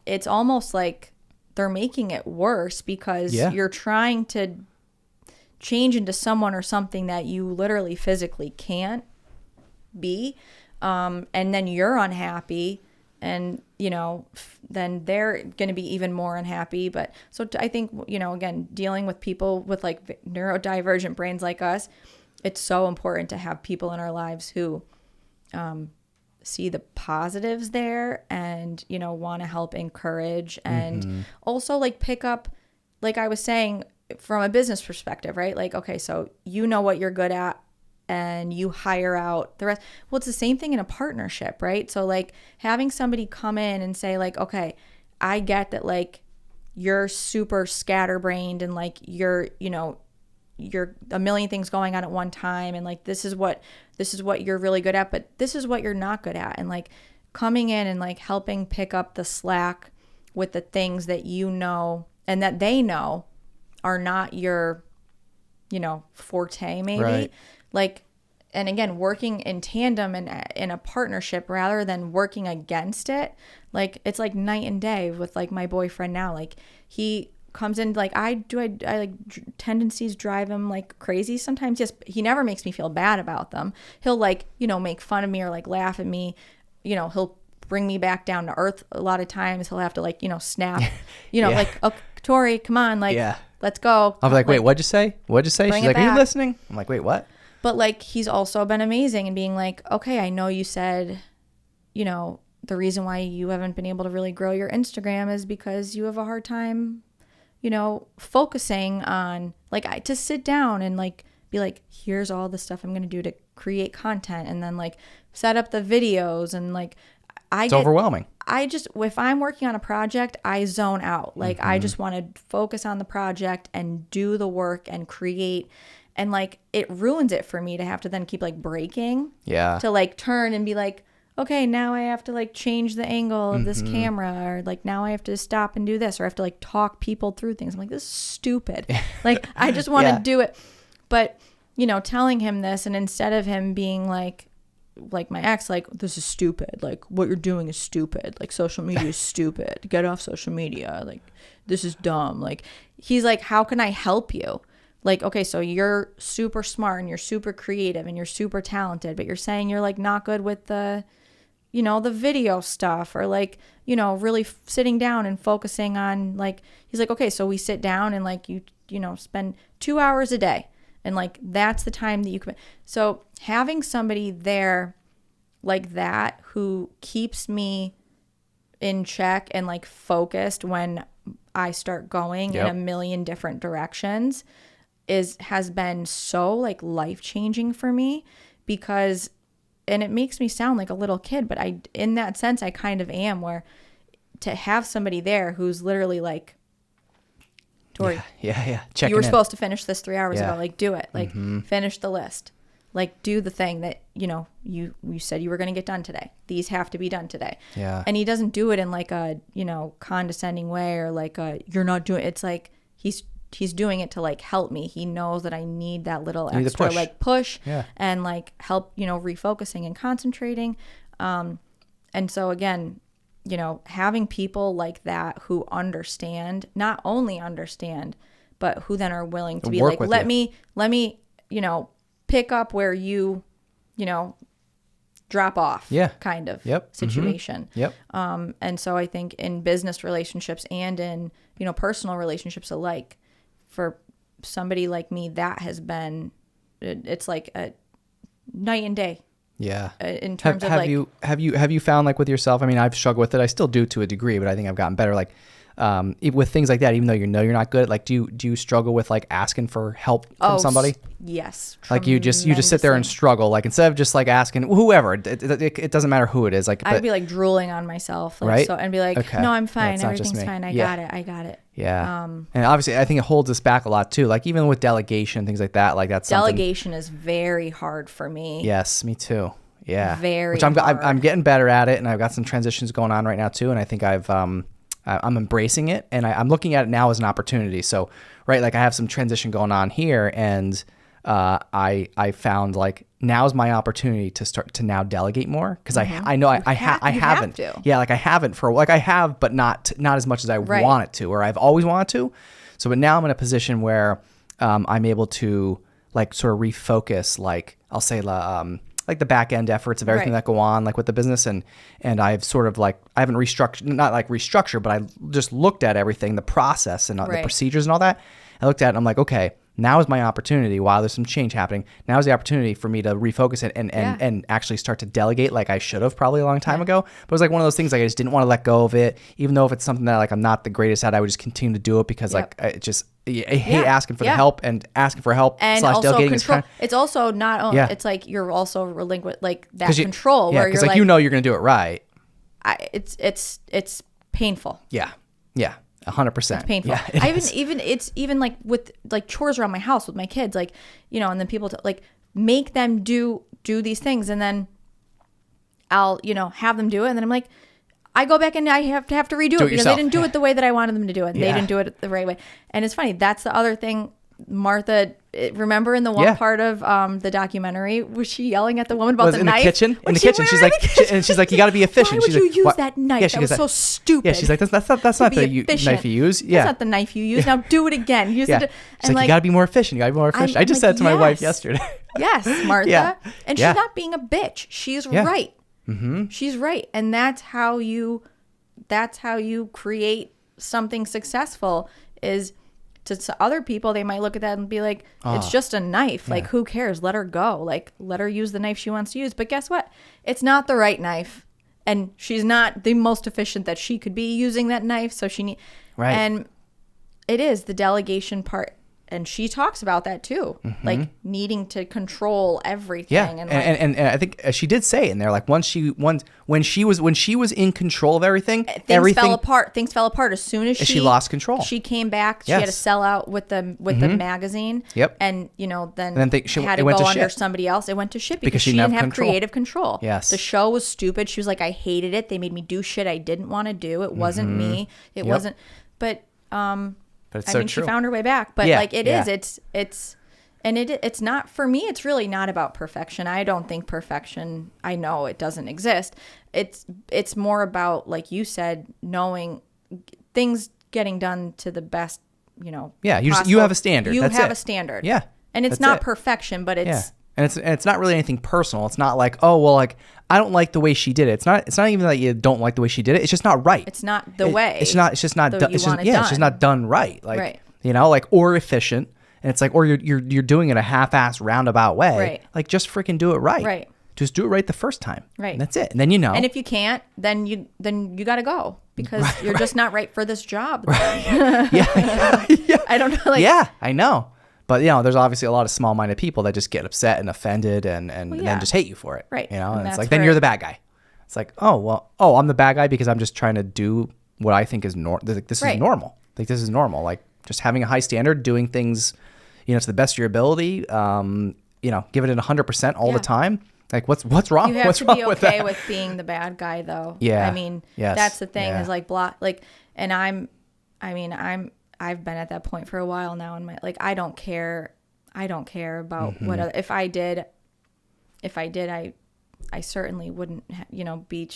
it's almost like they're making it worse because you're trying to change into someone or something that you literally physically can't be. And then you're unhappy, and then they're going to be even more unhappy. But so I think again, dealing with people with like neurodivergent brains like us, it's so important to have people in our lives who see the positives there and want to help encourage and also like pick up, like I was saying, from a business perspective, right? Like, okay, so what you're good at and you hire out the rest. Well, it's the same thing in a partnership, right? So like having somebody come in and say like, okay, I get that like you're super scatterbrained and like you're, you're a million things going on at one time, and like this is what you're really good at, but this is what you're not good at, and like coming in and like helping pick up the slack with the things that you know and that they know are not your, you know, forte maybe. Right. Like, and again, working in tandem and in a partnership rather than working against it. Like, it's like night and day with like my boyfriend now. Like, he comes in, like I like tendencies drive him like crazy sometimes. Yes, he never makes me feel bad about them. He'll like, you know, make fun of me or like laugh at me. You know, he'll bring me back down to earth a lot of times. He'll have to like, you know, snap, you know, like, oh, Tori, come on, like, let's go. I'm like, wait, what'd you say? What'd you say? She's like, are you listening? I'm like, wait, what? But like, he's also been amazing and being like, okay, I know you said, you know, the reason why you haven't been able to really grow your Instagram is because you have a hard time, you know, focusing on like to sit down and like be like, here's all the stuff I'm going to do to create content, and then like set up the videos, and like it's overwhelming. I just, if I'm working on a project, I zone out. Like I just want to focus on the project and do the work and create. And like it ruins it for me to have to then keep like breaking. Yeah. To like turn and be like, okay, now I have to like change the angle of this camera, or like now I have to stop and do this, or I have to like talk people through things. I'm like, this is stupid. Like I just want to do it. But, you know, telling him this, and instead of him being like my ex, like, this is stupid. Like what you're doing is stupid. Like social media is stupid. Get off social media. Like this is dumb. Like he's like, how can I help you? Like, okay, so you're super smart and you're super creative and you're super talented, but you're saying you're like not good with the, you know, the video stuff, or like, you know, really sitting down and focusing on like, he's like, okay, so we sit down and like you know, spend 2 hours a day, and like that's the time that you can. So having somebody there like that who keeps me in check and like focused when I start going in a million different directions has been so like life-changing for me, because, and it makes me sound like a little kid, but I, in that sense, I kind of am, where to have somebody there who's literally like, Tori, checking you were in. supposed to finish this 3 hours ago, like do it, like finish the list, like do the thing that, you know, you said you were going to get done today. These have to be done today. Yeah. And he doesn't do it in like a, you know, condescending way, or like a, you're not doing, it's like he's doing it to like help me. He knows that I need that little extra like push and like help, you know, refocusing and concentrating. And so again, you know, having people like that who understand, not only understand, but who then are willing to be like, let me, you know, pick up where you know, drop off kind of situation. And so I think in business relationships and in, you know, personal relationships alike, for somebody like me, that has been, it's like a night and day. Yeah. In terms of have you found like with yourself, I mean, I've struggled with it. I still do to a degree, but I think I've gotten better. Like, with things like that, even though you know you're not good, like do you struggle with like asking for help from somebody? Yes. Like you just sit there and struggle, like instead of just like asking whoever, it doesn't matter who it is. Like I'd be like drooling on myself, like, right? So, and be like, okay. no, I'm fine. Yeah, Everything's fine. I got it. Yeah. And obviously I think it holds us back a lot too. Like even with delegation, things like that, like that's delegation is very hard for me. Yes, me too. Yeah. Very Which hard. I'm getting better at it, and I've got some transitions going on right now too, and I think I'm embracing it, and I'm looking at it now as an opportunity. So, right, like I have some transition going on here, and I found like now's my opportunity to start to now delegate more, because I know I haven't. Yeah, like I haven't for like I have, but not as much as I want it to, or I've always wanted to. So, but now I'm in a position where I'm able to like sort of refocus, like I'll say like the back end efforts of everything that go on, like with the business, and I've sort of like, I haven't not like restructured, but I just looked at everything, the process and the procedures and all that. I looked at it and I'm like, okay, now is my opportunity. While there's some change happening, now is the opportunity for me to refocus it and actually start to delegate, like I should have probably a long time ago. But it was like one of those things, like I just didn't want to let go of it, even though if it's something that like I'm not the greatest at, I would just continue to do it, because like I hate asking for the help, and asking for help and / also delegating control. is it's also not only it's like you're also relinquished like that control where you're like you know you're gonna do it right. It's painful. Yeah. 100%. It's painful. Yeah, It's even like with like chores around my house with my kids, like, you know, and then people like make them do these things, and then I'll, you know, have them do it, and then I'm like, I go back and I have to redo it because yourself. they didn't do it the way that I wanted them to do it. And They didn't do it the right way. And it's funny. That's the other thing. Martha, remember in the one part of the documentary, was she yelling at the woman about the in knife? the kitchen? In the kitchen, she's like, she's like, you got to be efficient. Why would she's you like, use that knife? Yeah, that was so stupid. Yeah, she's like, that's not the knife you use. Yeah, that's not the knife you use. Now do it again. Use it. She's like, you got to be more efficient. You got to be more efficient. I just said it to my wife yesterday. Yes, Martha. And she's not being a bitch. She's right. Mm-hmm. She's right, and that's how you create something successful. Is to other people, they might look at that and be like, it's just a knife. Like, who cares? Let her go. Like, let her use the knife she wants to use. But guess what? It's not the right knife, and she's not the most efficient that she could be using that knife. So she and it is the delegation part. And she talks about that too, like needing to control everything. Yeah, and I think she did say in there, like when she was in control of everything, things fell apart. Things fell apart as soon as she lost control. She came back. She had to sell out with the magazine. Yep. And you know, then she had to go under somebody else. It went to shit because she didn't have creative control. Yes. The show was stupid. She was like, I hated it. They made me do shit I didn't want to do. It wasn't me. It wasn't. But it's I mean, true. she found her way back, but like it is, it's not, for me, it's really not about perfection. I don't think perfection, I know it doesn't exist. It's more about, like you said, knowing things getting done to the best, you know. Yeah. You have a standard. You That's have it. a standard. Yeah. And it's not perfection, but it's. Yeah. And it's not really anything personal. It's not like, oh, well, like, I don't like the way she did it. It's not even that you don't like the way she did it. It's just not right. It's not the way. It's just not done. It's just not done right. Like, you know, like, or efficient. And it's like, or you're doing it a half-assed roundabout way. Right. Like, just freaking do it right. Right. Just do it right the first time. Right. And that's it. And then you know. And if you can't, then you got to go because you're just not right for this job. Yeah. I don't know. Like, yeah, I know. But, you know, there's obviously a lot of small-minded people that just get upset and offended and then just hate you for it. Right. You know, and it's like, then you're the bad guy. It's like, I'm the bad guy because I'm just trying to do what I think is normal. This is normal. Like, this is normal. Like, just having a high standard, doing things, you know, to the best of your ability, you know, giving it 100% all the time. Like, what's wrong? You have what's to wrong be with okay that? with being the bad guy, though. Yeah. I mean, yes. that's the thing is like, and I've been at that point for a while now in my, like, I don't care about what other, if I did, I certainly wouldn't, you know, be,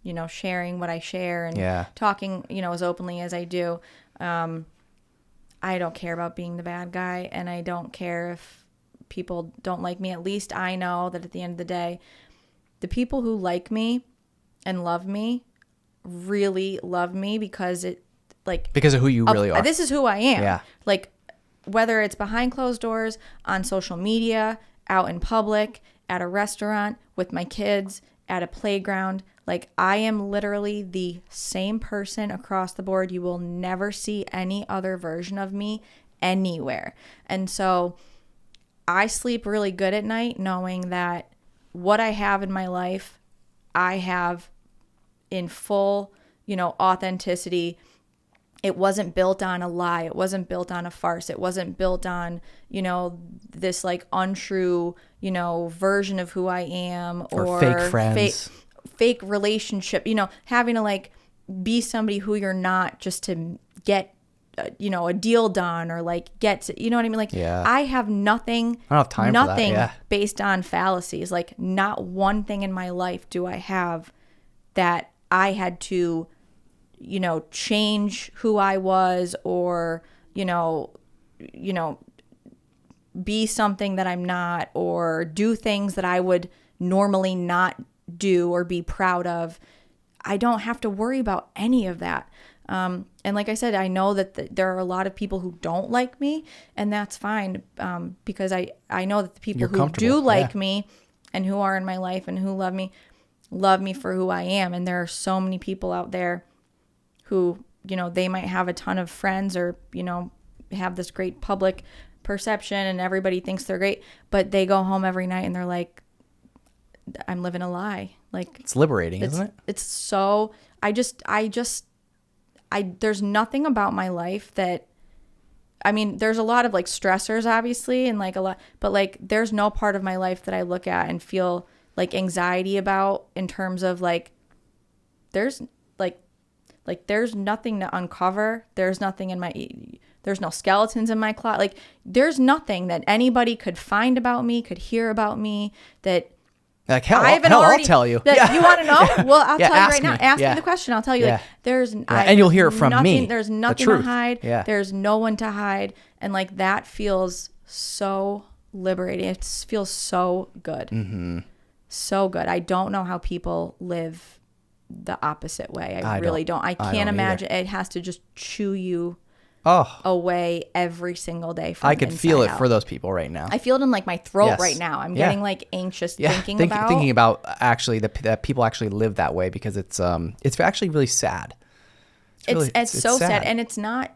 you know, sharing what I share and talking, you know, as openly as I do. I don't care about being the bad guy, and I don't care if people don't like me. At least I know that at the end of the day, the people who like me and love me really love me because because of who you really are. This is who I am. Yeah. Like, whether it's behind closed doors, on social media, out in public, at a restaurant, with my kids, at a playground, like, I am literally the same person across the board. You will never see any other version of me anywhere. And so I sleep really good at night knowing that what I have in my life, I have in full, you know, authenticity. It wasn't built on a lie. It wasn't built on a farce. It wasn't built on, you know, this like untrue, you know, version of who I am or fake friends. Fake relationship, you know, having to like be somebody who you're not just to get, you know, a deal done or like get to, you know what I mean? Like, I have nothing, I don't have time for that. Yeah. Based on fallacies. Like, not one thing in my life do I have that I had to, you know, change who I was or, you know, be something that I'm not or do things that I would normally not do or be proud of. I don't have to worry about any of that. And like I said, I know that there are a lot of people who don't like me, and that's fine, because I know that the people who do like me and who are in my life and who love me for who I am. And there are so many people out there who, you know, they might have a ton of friends or, you know, have this great public perception and everybody thinks they're great, but they go home every night and they're like, I'm living a lie. Like, it's liberating, isn't it? It's so, I there's nothing about my life that, I mean, there's a lot of like stressors obviously and like a lot, but like there's no part of my life that I look at and feel like anxiety about in terms of like there's there's nothing to uncover. There's nothing there's no skeletons in my closet. Like there's nothing that anybody could find about me, could hear about me that like hell, I'll tell you. That you want to know? Well, I'll tell you right now. Ask me me the question. I'll tell you. Like, and you'll hear it from me. There's nothing to hide. Yeah. There's no one to hide. And like that feels so liberating. It feels so good. Mm-hmm. So good. I don't know how people live the opposite way. I really don't. I can't imagine. It has to just chew you away every single day. From I could feel it for those people right now. I feel it in like my throat right now. I'm getting like anxious thinking about actually that people actually live that way because it's actually really sad. It's so sad, and it's not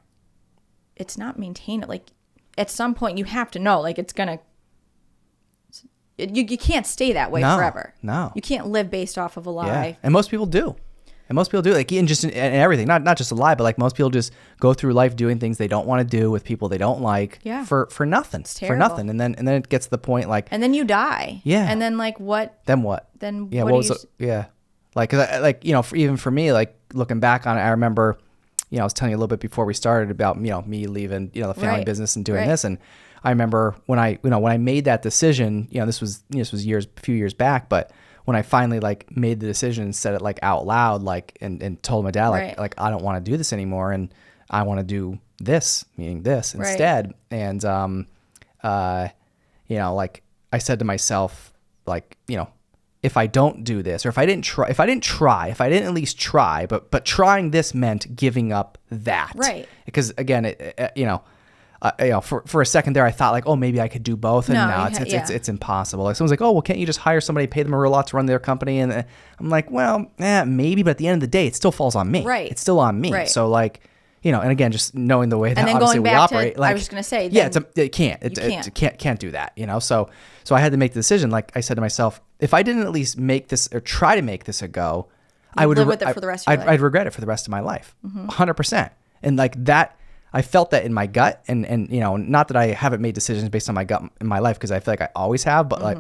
maintained. Like at some point you have to know like it's gonna. You can't stay that way forever. No, you can't live based off of a lie. Yeah. And most people do. Like in everything, not just a lie, but like most people just go through life doing things they don't want to do with people they don't like. Yeah. For nothing. It's terrible. For nothing, and then it gets to the point like. And then you die. Yeah. And then like what? Then what? Then yeah. What was yeah. Like, cause even for me, like looking back on it, I remember, I was telling you a little bit before we started about me leaving the family business and doing this and. I remember when I made that decision, this was a few years back, but when I finally like made the decision and said it like out loud, like, and told my dad, like, I don't want to do this anymore. And I want to do this, meaning this instead. And, like I said to myself, like, if I don't do this, or if I didn't at least try, but trying this meant giving up that. Right. Because again, for a second there, I thought like, oh, maybe I could do both, and no, it's impossible. Like someone's like, oh, well, can't you just hire somebody, pay them a real lot to run their company? And I'm like, well, maybe, but at the end of the day, it still falls on me. Right. It's still on me. Right. So like, and again, just knowing the way that obviously we operate, like I was just gonna say, it can't do that. So I had to make the decision. Like I said to myself, if I didn't at least make this or try to make this a go, I would live with it for the rest of your life. I'd regret it for the rest of my life, 100%. And like that. I felt that in my gut, and not that I haven't made decisions based on my gut in my life, because I feel like I always have, but like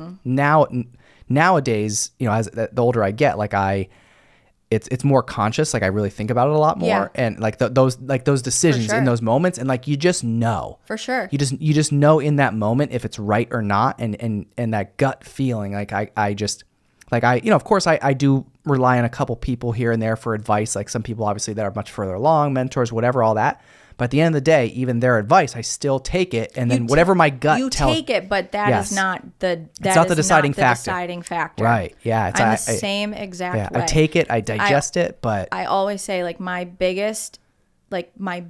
nowadays, as the older I get, like it's more conscious. Like I really think about it a lot more, and like those decisions in those moments, and like you just know for sure. You just know in that moment if it's right or not, and that gut feeling. Like I just like of course I do rely on a couple people here and there for advice. Like some people obviously that are much further along, mentors, whatever, all that. But at the end of the day, even their advice, I still take it, and then whatever my gut tells. You take it, but that is not the deciding factor. Right? Yeah, I'm the same exact way. I take it, I digest it, but I always say like my biggest, like my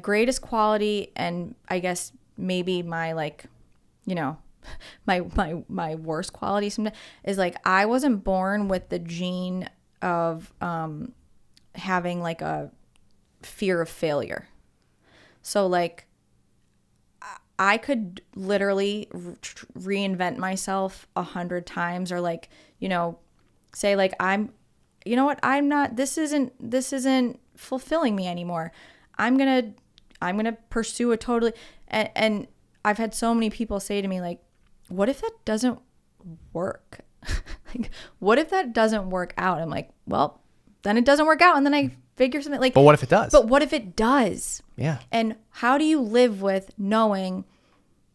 greatest quality, and I guess maybe my like, my worst quality sometimes is like I wasn't born with the gene of having like a fear of failure. So like I could literally reinvent myself 100 times, or like, say like I'm not, this isn't fulfilling me anymore. I'm going to pursue a totally, and I've had so many people say to me like, what if that doesn't work? Like, what if that doesn't work out? I'm like, well, then it doesn't work out. And then I figure something like, but what if it does? But what if it does? Yeah. And how do you live with knowing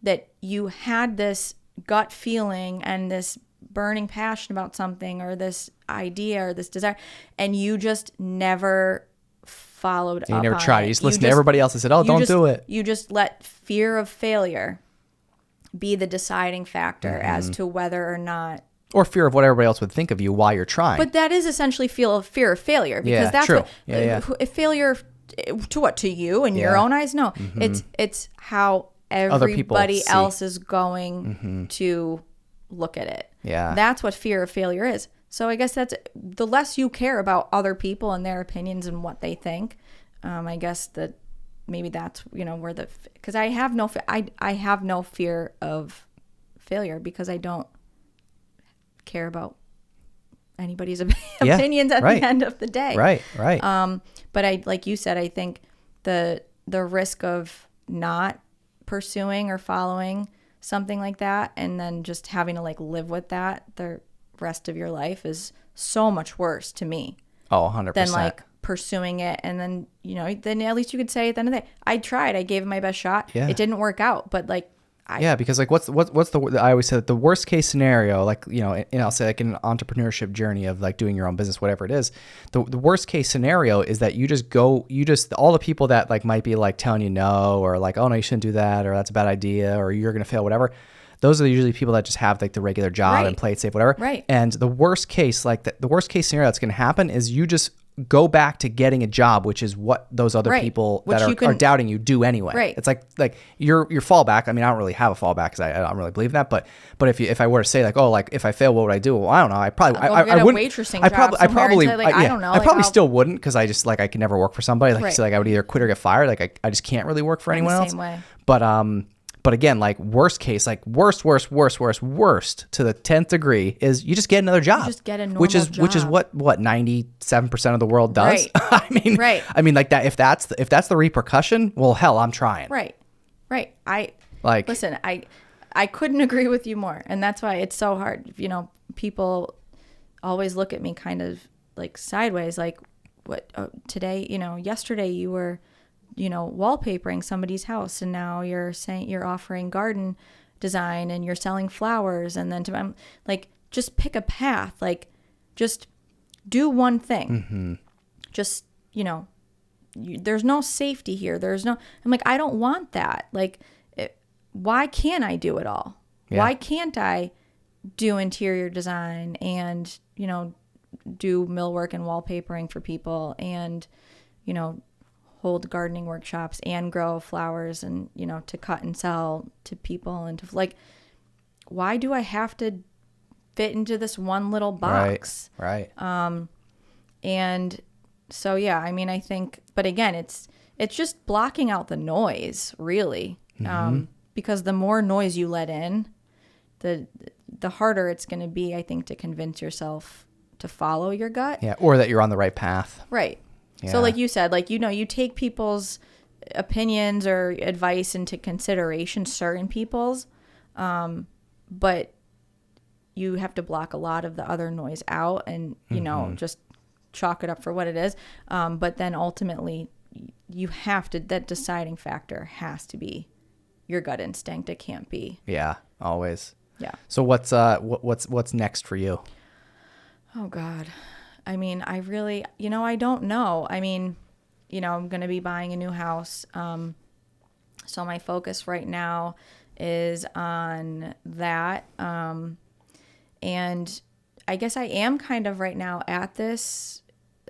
that you had this gut feeling and this burning passion about something, or this idea, or this desire, and you just never followed up on it? You never tried. You just listened to everybody else and said, oh, don't do it. You just let fear of failure be the deciding factor as to whether or not. Or fear of what everybody else would think of you while you're trying. But that is essentially fear of failure, because that's true. What failure to what, to you in your own eyes? No, it's how everybody else is going to look at it. Yeah, that's what fear of failure is. So I guess that's the less you care about other people and their opinions and what they think. I guess that maybe that's where because I have no fear of failure, because I don't care about anybody's opinions at the end of the day. Right. But I, like you said, I think the risk of not pursuing or following something like that and then just having to like live with that the rest of your life is so much worse to me. Oh, 100%. Than like pursuing it. And then, you know, then at least you could say at the end of the day, I tried, I gave it my best shot. Yeah. It didn't work out, but like, because like what's the I always say that the worst case scenario, like, you know, and I'll say like in an entrepreneurship journey of like doing your own business, whatever it is, the worst case scenario is that all the people that like might be like telling you no, or like, oh no, you shouldn't do that, or that's a bad idea, or you're going to fail, whatever. Those are usually people that just have like the regular job and play it safe, whatever. Right. And the worst case, like the worst case scenario that's going to happen is you just go back to getting a job, which is what those other people that are doubting you do anyway. Right. It's like your fallback. I mean, I don't really have a fallback because I don't really believe in that. But if I were to say like, oh, like if I fail, what would I do? Well, I don't know. I probably I wouldn't. Waitressing I don't know. I probably still wouldn't, because I just like I could never work for somebody. Like so, like I would either quit or get fired. Like I just can't really work for anyone else. Same way. But again, like worst case, like worst to the 10th degree is you just get another job. You just get a normal which is job. what 97% of the world does. Right. I mean like that if that's the repercussion, well hell, I'm trying. Right. Listen, I couldn't agree with you more, and that's why it's so hard. You know, people always look at me kind of like sideways, like what today, you know, yesterday you were, you know, wallpapering somebody's house, and now you're saying you're offering garden design and you're selling flowers, and then I'm like, just pick a path, like just do one thing. Mm-hmm. Just, you know, there's no safety here. I'm like, I don't want that. Like, why can't I do it all? Yeah. Why can't I do interior design and, you know, do millwork and wallpapering for people, and, you know, hold gardening workshops and grow flowers and, you know, to cut and sell to people, and to like, why do I have to fit into this one little box? Right. And so, yeah, I mean, I think, but again, it's just blocking out the noise, really. Mm-hmm. Because the more noise you let in, the harder it's going to be, I think, to convince yourself to follow your gut. Yeah. Or that you're on the right path. Right. Yeah. So like you said, like, you know, you take people's opinions or advice into consideration, certain people's, but you have to block a lot of the other noise out and, you know, just chalk it up for what it is. But then ultimately you have to, that deciding factor has to be your gut instinct. It can't be. Yeah, always. Yeah. So what's next for you? Oh God. I mean, I really, you know, I don't know. I mean, you know, I'm going to be buying a new house. So my focus right now is on that. And I guess I am kind of right now at this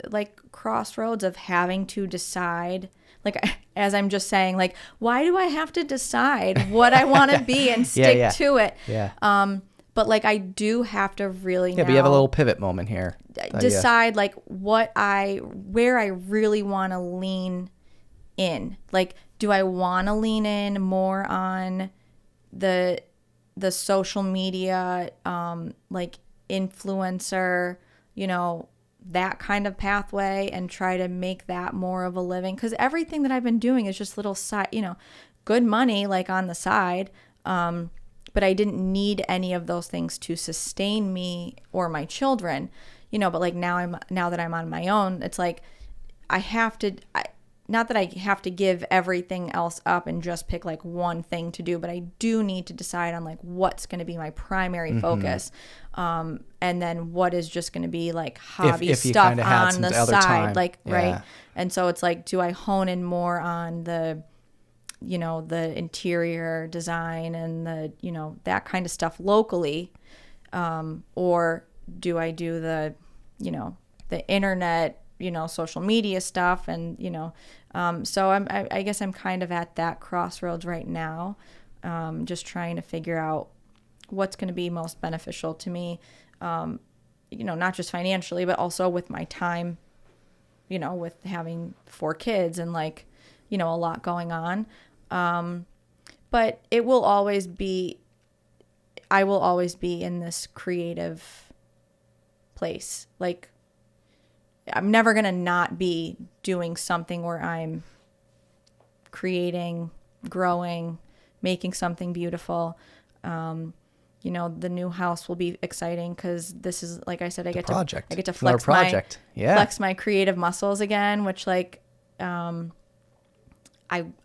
like crossroads of having to decide, like, as I'm just saying, like, why do I have to decide what I want to be and stick to it? Yeah. But like, I do have to really but you have a little pivot moment here. Decide like where I really want to lean in. Like, do I want to lean in more on the social media, like influencer, you know, that kind of pathway, and try to make that more of a living? Because everything that I've been doing is just little side, you know, good money like on the side. But I didn't need any of those things to sustain me or my children, you know. But like now that I'm on my own, it's like not that I have to give everything else up and just pick like one thing to do, but I do need to decide on like what's going to be my primary focus, and then what is just going to be like hobby stuff on the side, like right. And so it's like, do I hone in more on the, you know, the interior design and the, you know, that kind of stuff locally, or do I do the, you know, the internet, you know, social media stuff, and, you know, so I guess I'm kind of at that crossroads right now, just trying to figure out what's going to be most beneficial to me, you know, not just financially, but also with my time, you know, with having 4 kids and like, you know, a lot going on. But I will always be in this creative place. Like, I'm never going to not be doing something where I'm creating, growing, making something beautiful. You know, the new house will be exciting because this is, like I said, I get to flex my creative muscles again, which like, I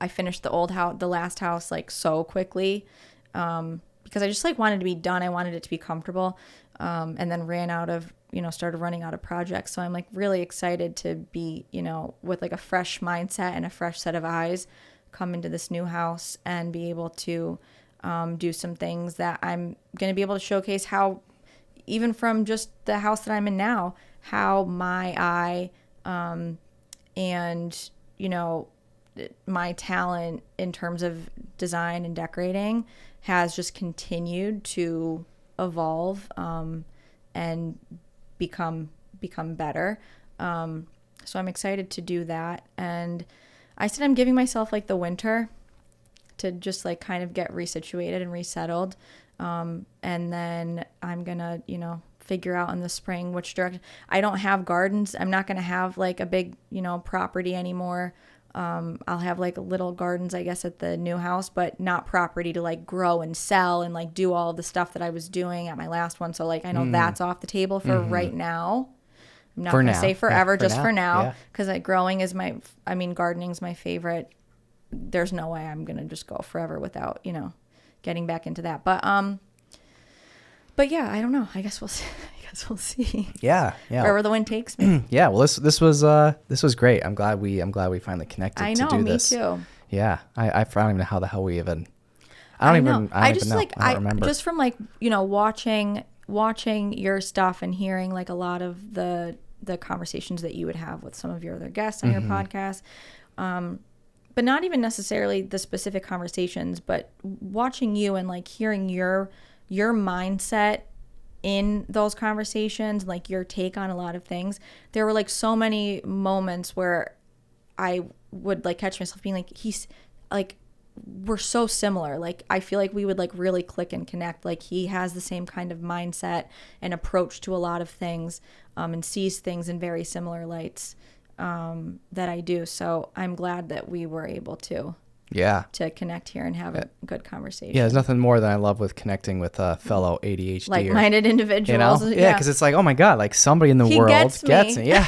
finished the last house like so quickly, because I just like wanted to be done. I wanted it to be comfortable, and then started running out of projects. So I'm like really excited to be, you know, with like a fresh mindset and a fresh set of eyes, come into this new house and be able to do some things that I'm going to be able to showcase how, even from just the house that I'm in now, how my eye and, you know, my talent in terms of design and decorating has just continued to evolve and become better. So I'm excited to do that. And I said I'm giving myself like the winter to just like kind of get resituated and resettled. And then I'm going to, you know, figure out in the spring which direction. I don't have gardens. I'm not going to have like a big, you know, property anymore. I'll have like little gardens, I guess, at the new house, but not property to like grow and sell and like do all the stuff that I was doing at my last one. So like, I know that's off the table for right now. I'm not going to say forever, just for now, because like growing is gardening is my favorite. There's no way I'm going to just go forever without, you know, getting back into that. But yeah, I don't know. I guess we'll see. Yeah. Wherever the wind takes me. Yeah. Well, this was great. I'm glad we finally connected. I know, to do this. Me too. Yeah. I don't even know how the hell we even. I don't remember. Just from like, you know, watching your stuff and hearing like a lot of the conversations that you would have with some of your other guests on your podcast. But not even necessarily the specific conversations, but watching you and like hearing your mindset in those conversations, like your take on a lot of things. There were like so many moments where I would like catch myself being like, he's like, we're so similar. Like, I feel like we would like really click and connect. Like, he has the same kind of mindset and approach to a lot of things, and sees things in very similar lights that I do. So I'm glad that we were able to connect here and have a good conversation. Yeah, there's nothing more than I love with connecting with fellow ADHD like-minded individuals. You know? Yeah, because it's like, oh my God, like somebody in the world gets me. Yeah.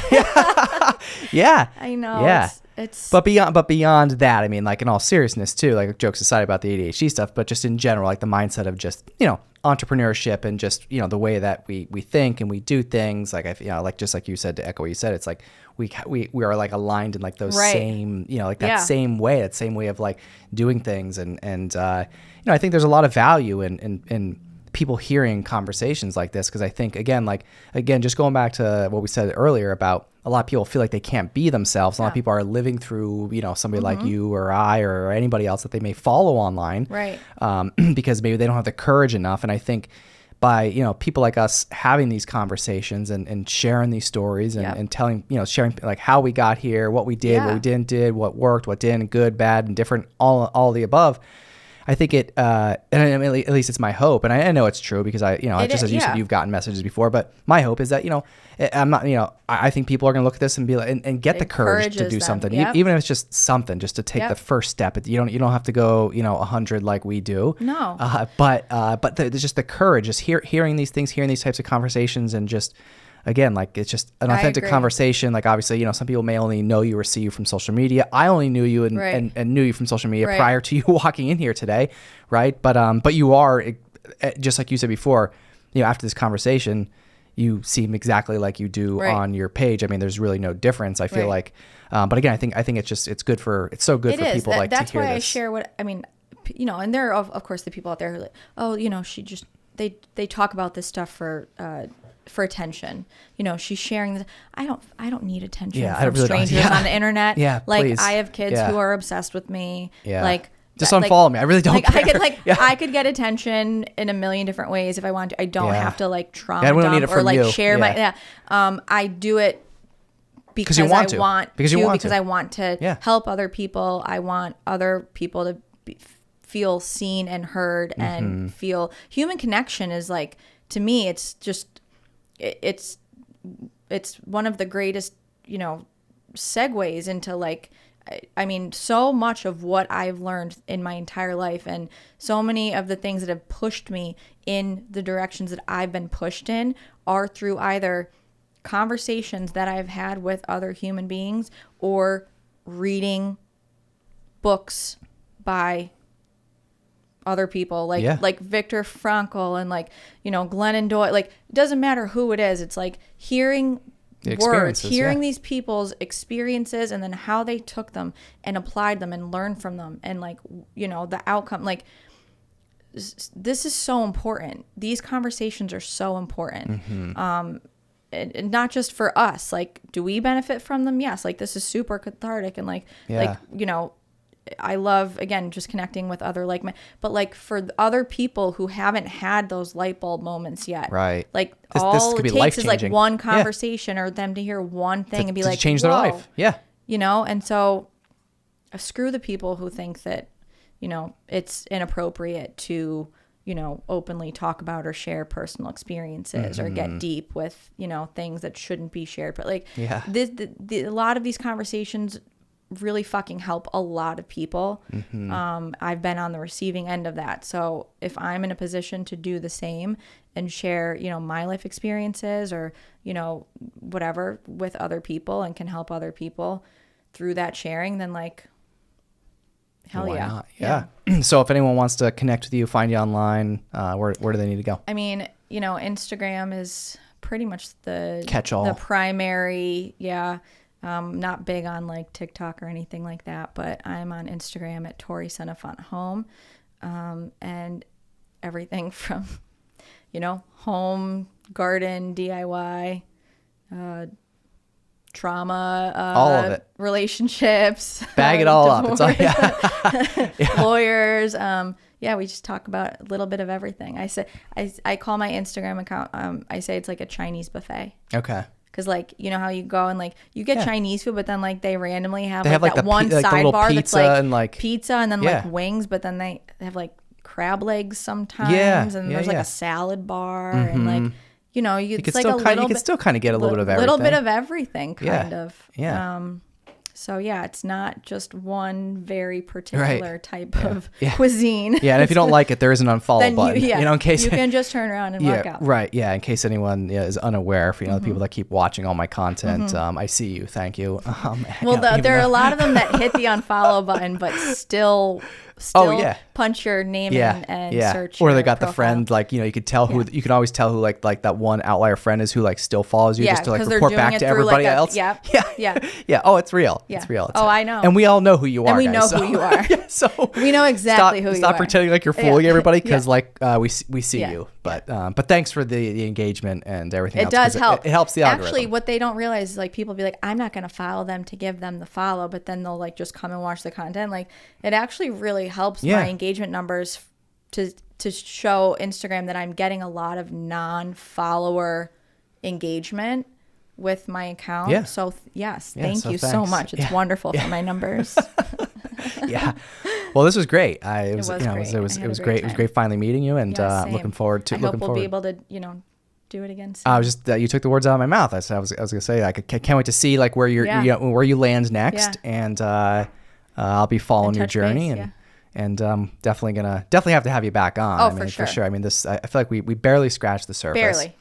Yeah. I know. Yeah. It's But beyond that, I mean, like in all seriousness too, like jokes aside about the ADHD stuff, but just in general, like the mindset of just, you know, entrepreneurship and just, you know, the way that we think and we do things, like like just like you said, to echo what you said, it's like we are like aligned in like those same, you know, like that same way of like doing things, and you know, I think there's a lot of value in people hearing conversations like this, because I think again, just going back to what we said earlier about a lot of people feel like they can't be themselves. A lot of people are living through, you know, somebody like you or I or anybody else that they may follow online, right? Because maybe they don't have the courage enough. And I think by, you know, people like us having these conversations and sharing these stories and telling, you know, sharing like how we got here, what we did, what we didn't did, what worked, what didn't, good, bad, and different, all the above. I think it, and at least it's my hope, and I know it's true because as you said, you've gotten messages before, but my hope is that, you know, I'm not, you know, I think people are going to look at this and be like, and get the courage to do something, even if it's just something, just to take the first step. You don't have to go, you know, 100 like we do. No. But there's just the courage, just hearing these things, hearing these types of conversations, and just, again, like it's just an authentic conversation. Like obviously, you know, some people may only know you or see you from social media. I only knew you and knew you from social media prior to you walking in here today, right? But you are, just like you said before, you know, after this conversation, you seem exactly like you do on your page. I mean, there's really no difference. I feel like, but again, I think it's so good for people like to hear this. That's why I share what I mean. You know, and there are of course the people out there who are like, oh, you know, she just they talk about this stuff for attention. You know, she's sharing this. I don't need attention from strangers on the internet. Yeah, like please. I have kids who are obsessed with me. Yeah. Like just unfollow me. I really don't like, care. I could get attention in a million different ways if I want to. I don't have to like trauma dump or like you. Share my I do it because I want to help other people. I want other people to feel seen and heard and feel human connection is like, to me, it's just it's it's one of the greatest, you know, segues into like, I mean, so much of what I've learned in my entire life and so many of the things that have pushed me in the directions that I've been pushed in are through either conversations that I've had with other human beings or reading books by other people like Viktor Frankl and like, you know, Glennon Doyle. Like, it doesn't matter who it is. It's like hearing words, hearing these people's experiences and then how they took them and applied them and learned from them and like, you know, the outcome. Like, this is so important. These conversations are so important. And not just for us. Like, do we benefit from them? Yes. Like, this is super cathartic and like, you know, I love, again, just connecting with other but like for other people who haven't had those light bulb moments yet, right? Like this all could it be takes is like life-changing. one conversation or them to hear one thing and be like, change their life. Yeah. You know, and so screw the people who think that, you know, it's inappropriate to, you know, openly talk about or share personal experiences or get deep with, you know, things that shouldn't be shared. But like a lot of these conversations really fucking help a lot of people. I've been on the receiving end of that. So if I'm in a position to do the same and share, you know, my life experiences or, you know, whatever with other people and can help other people through that sharing, then like, hell Why yeah. not? Yeah. So if anyone wants to connect with you, find you online, where do they need to go? I mean, you know, Instagram is pretty much the catch-all, the primary. Yeah. Not big on like TikTok or anything like that, but I'm on Instagram at Tori Donahue Home, and everything from, you know, home, garden, DIY, trauma, all of it, relationships, bag it all divorce, up. It's all, lawyers. Yeah, we just talk about a little bit of everything. I call my Instagram account. I say it's like a Chinese buffet. Okay. Because, like, you know how you go and, like, you get Chinese food, but then, like, they randomly have, they like, have, that one sidebar that's, like, pizza and then, like, wings, but then they have, like, crab legs sometimes. And there's, like, a salad bar. And, like, you know, it's like you can still kind of get a little bit of everything. Little bit of everything, kind of. Yeah. So, yeah, it's not just one very particular type of Yeah. cuisine. Yeah, and if you don't like it, there is an unfollow button. You know, in case you can just turn around and walk out. Right. Yeah, in case anyone is unaware, for, you know, the people that keep watching all my content, I see you. Thank you. Well, there are a lot of them that hit the unfollow button, but still punch your name in and search. Or they got profile. the friend, like, you know, you could tell who you can always tell who like that one outlier friend is who like still follows you just to like report back to everybody else. Yeah. Oh, it's real. Yeah. It's real. Oh, I know. And we all know who you are. And we guys, know who you are. So we know exactly who you are. Stop pretending like you're fooling everybody, because like we see you. But thanks for the engagement and everything. It does help. It helps the algorithm. Actually, what they don't realize is like people be like, I'm not going to follow them to give them the follow, but then they'll like just come and watch the content. Like, it actually really helps my engagement numbers to show Instagram that I'm getting a lot of non-follower engagement with my account. Yeah. So thank you so much. It's wonderful for my numbers. Yeah. Well, this was great. It was great. It was great. It was great finally meeting you, and looking forward to. I hope we'll be able to, you know, do it again soon. I was just you took the words out of my mouth. I was gonna say I can't wait to see like where where you land next, and I'll be following your journey and definitely have to have you back on. Oh, for sure. I mean, I feel like we barely scratched the surface. Barely.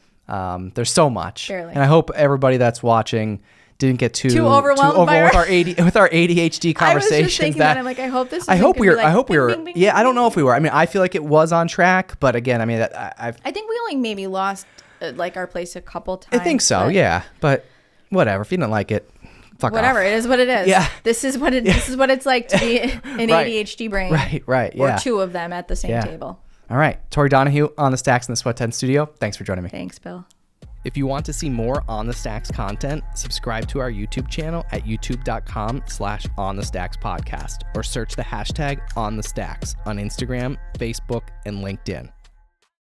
There's so much. Barely. And I hope everybody that's watching didn't get too overwhelmed with our ADHD conversations. I was just thinking that I'm like, I hope this. I hope we were. I don't know if we were. I mean, I feel like it was on track, but again, I mean, I think we only maybe lost like our place a couple times. I think so. Yeah, but whatever. If you didn't like it, fuck whatever. off. It is what it is. Yeah. This is what it's like to be an ADHD brain. Right. Yeah. Or two of them at the same table. All right. Tori Donahue on the Stacks in the Sweat Tent Studio. Thanks for joining me. Thanks, Bill. If you want to see more On the Stacks content, subscribe to our YouTube channel at youtube.com/onthestackspodcast or search the hashtag OnTheStacks on Instagram, Facebook, and LinkedIn.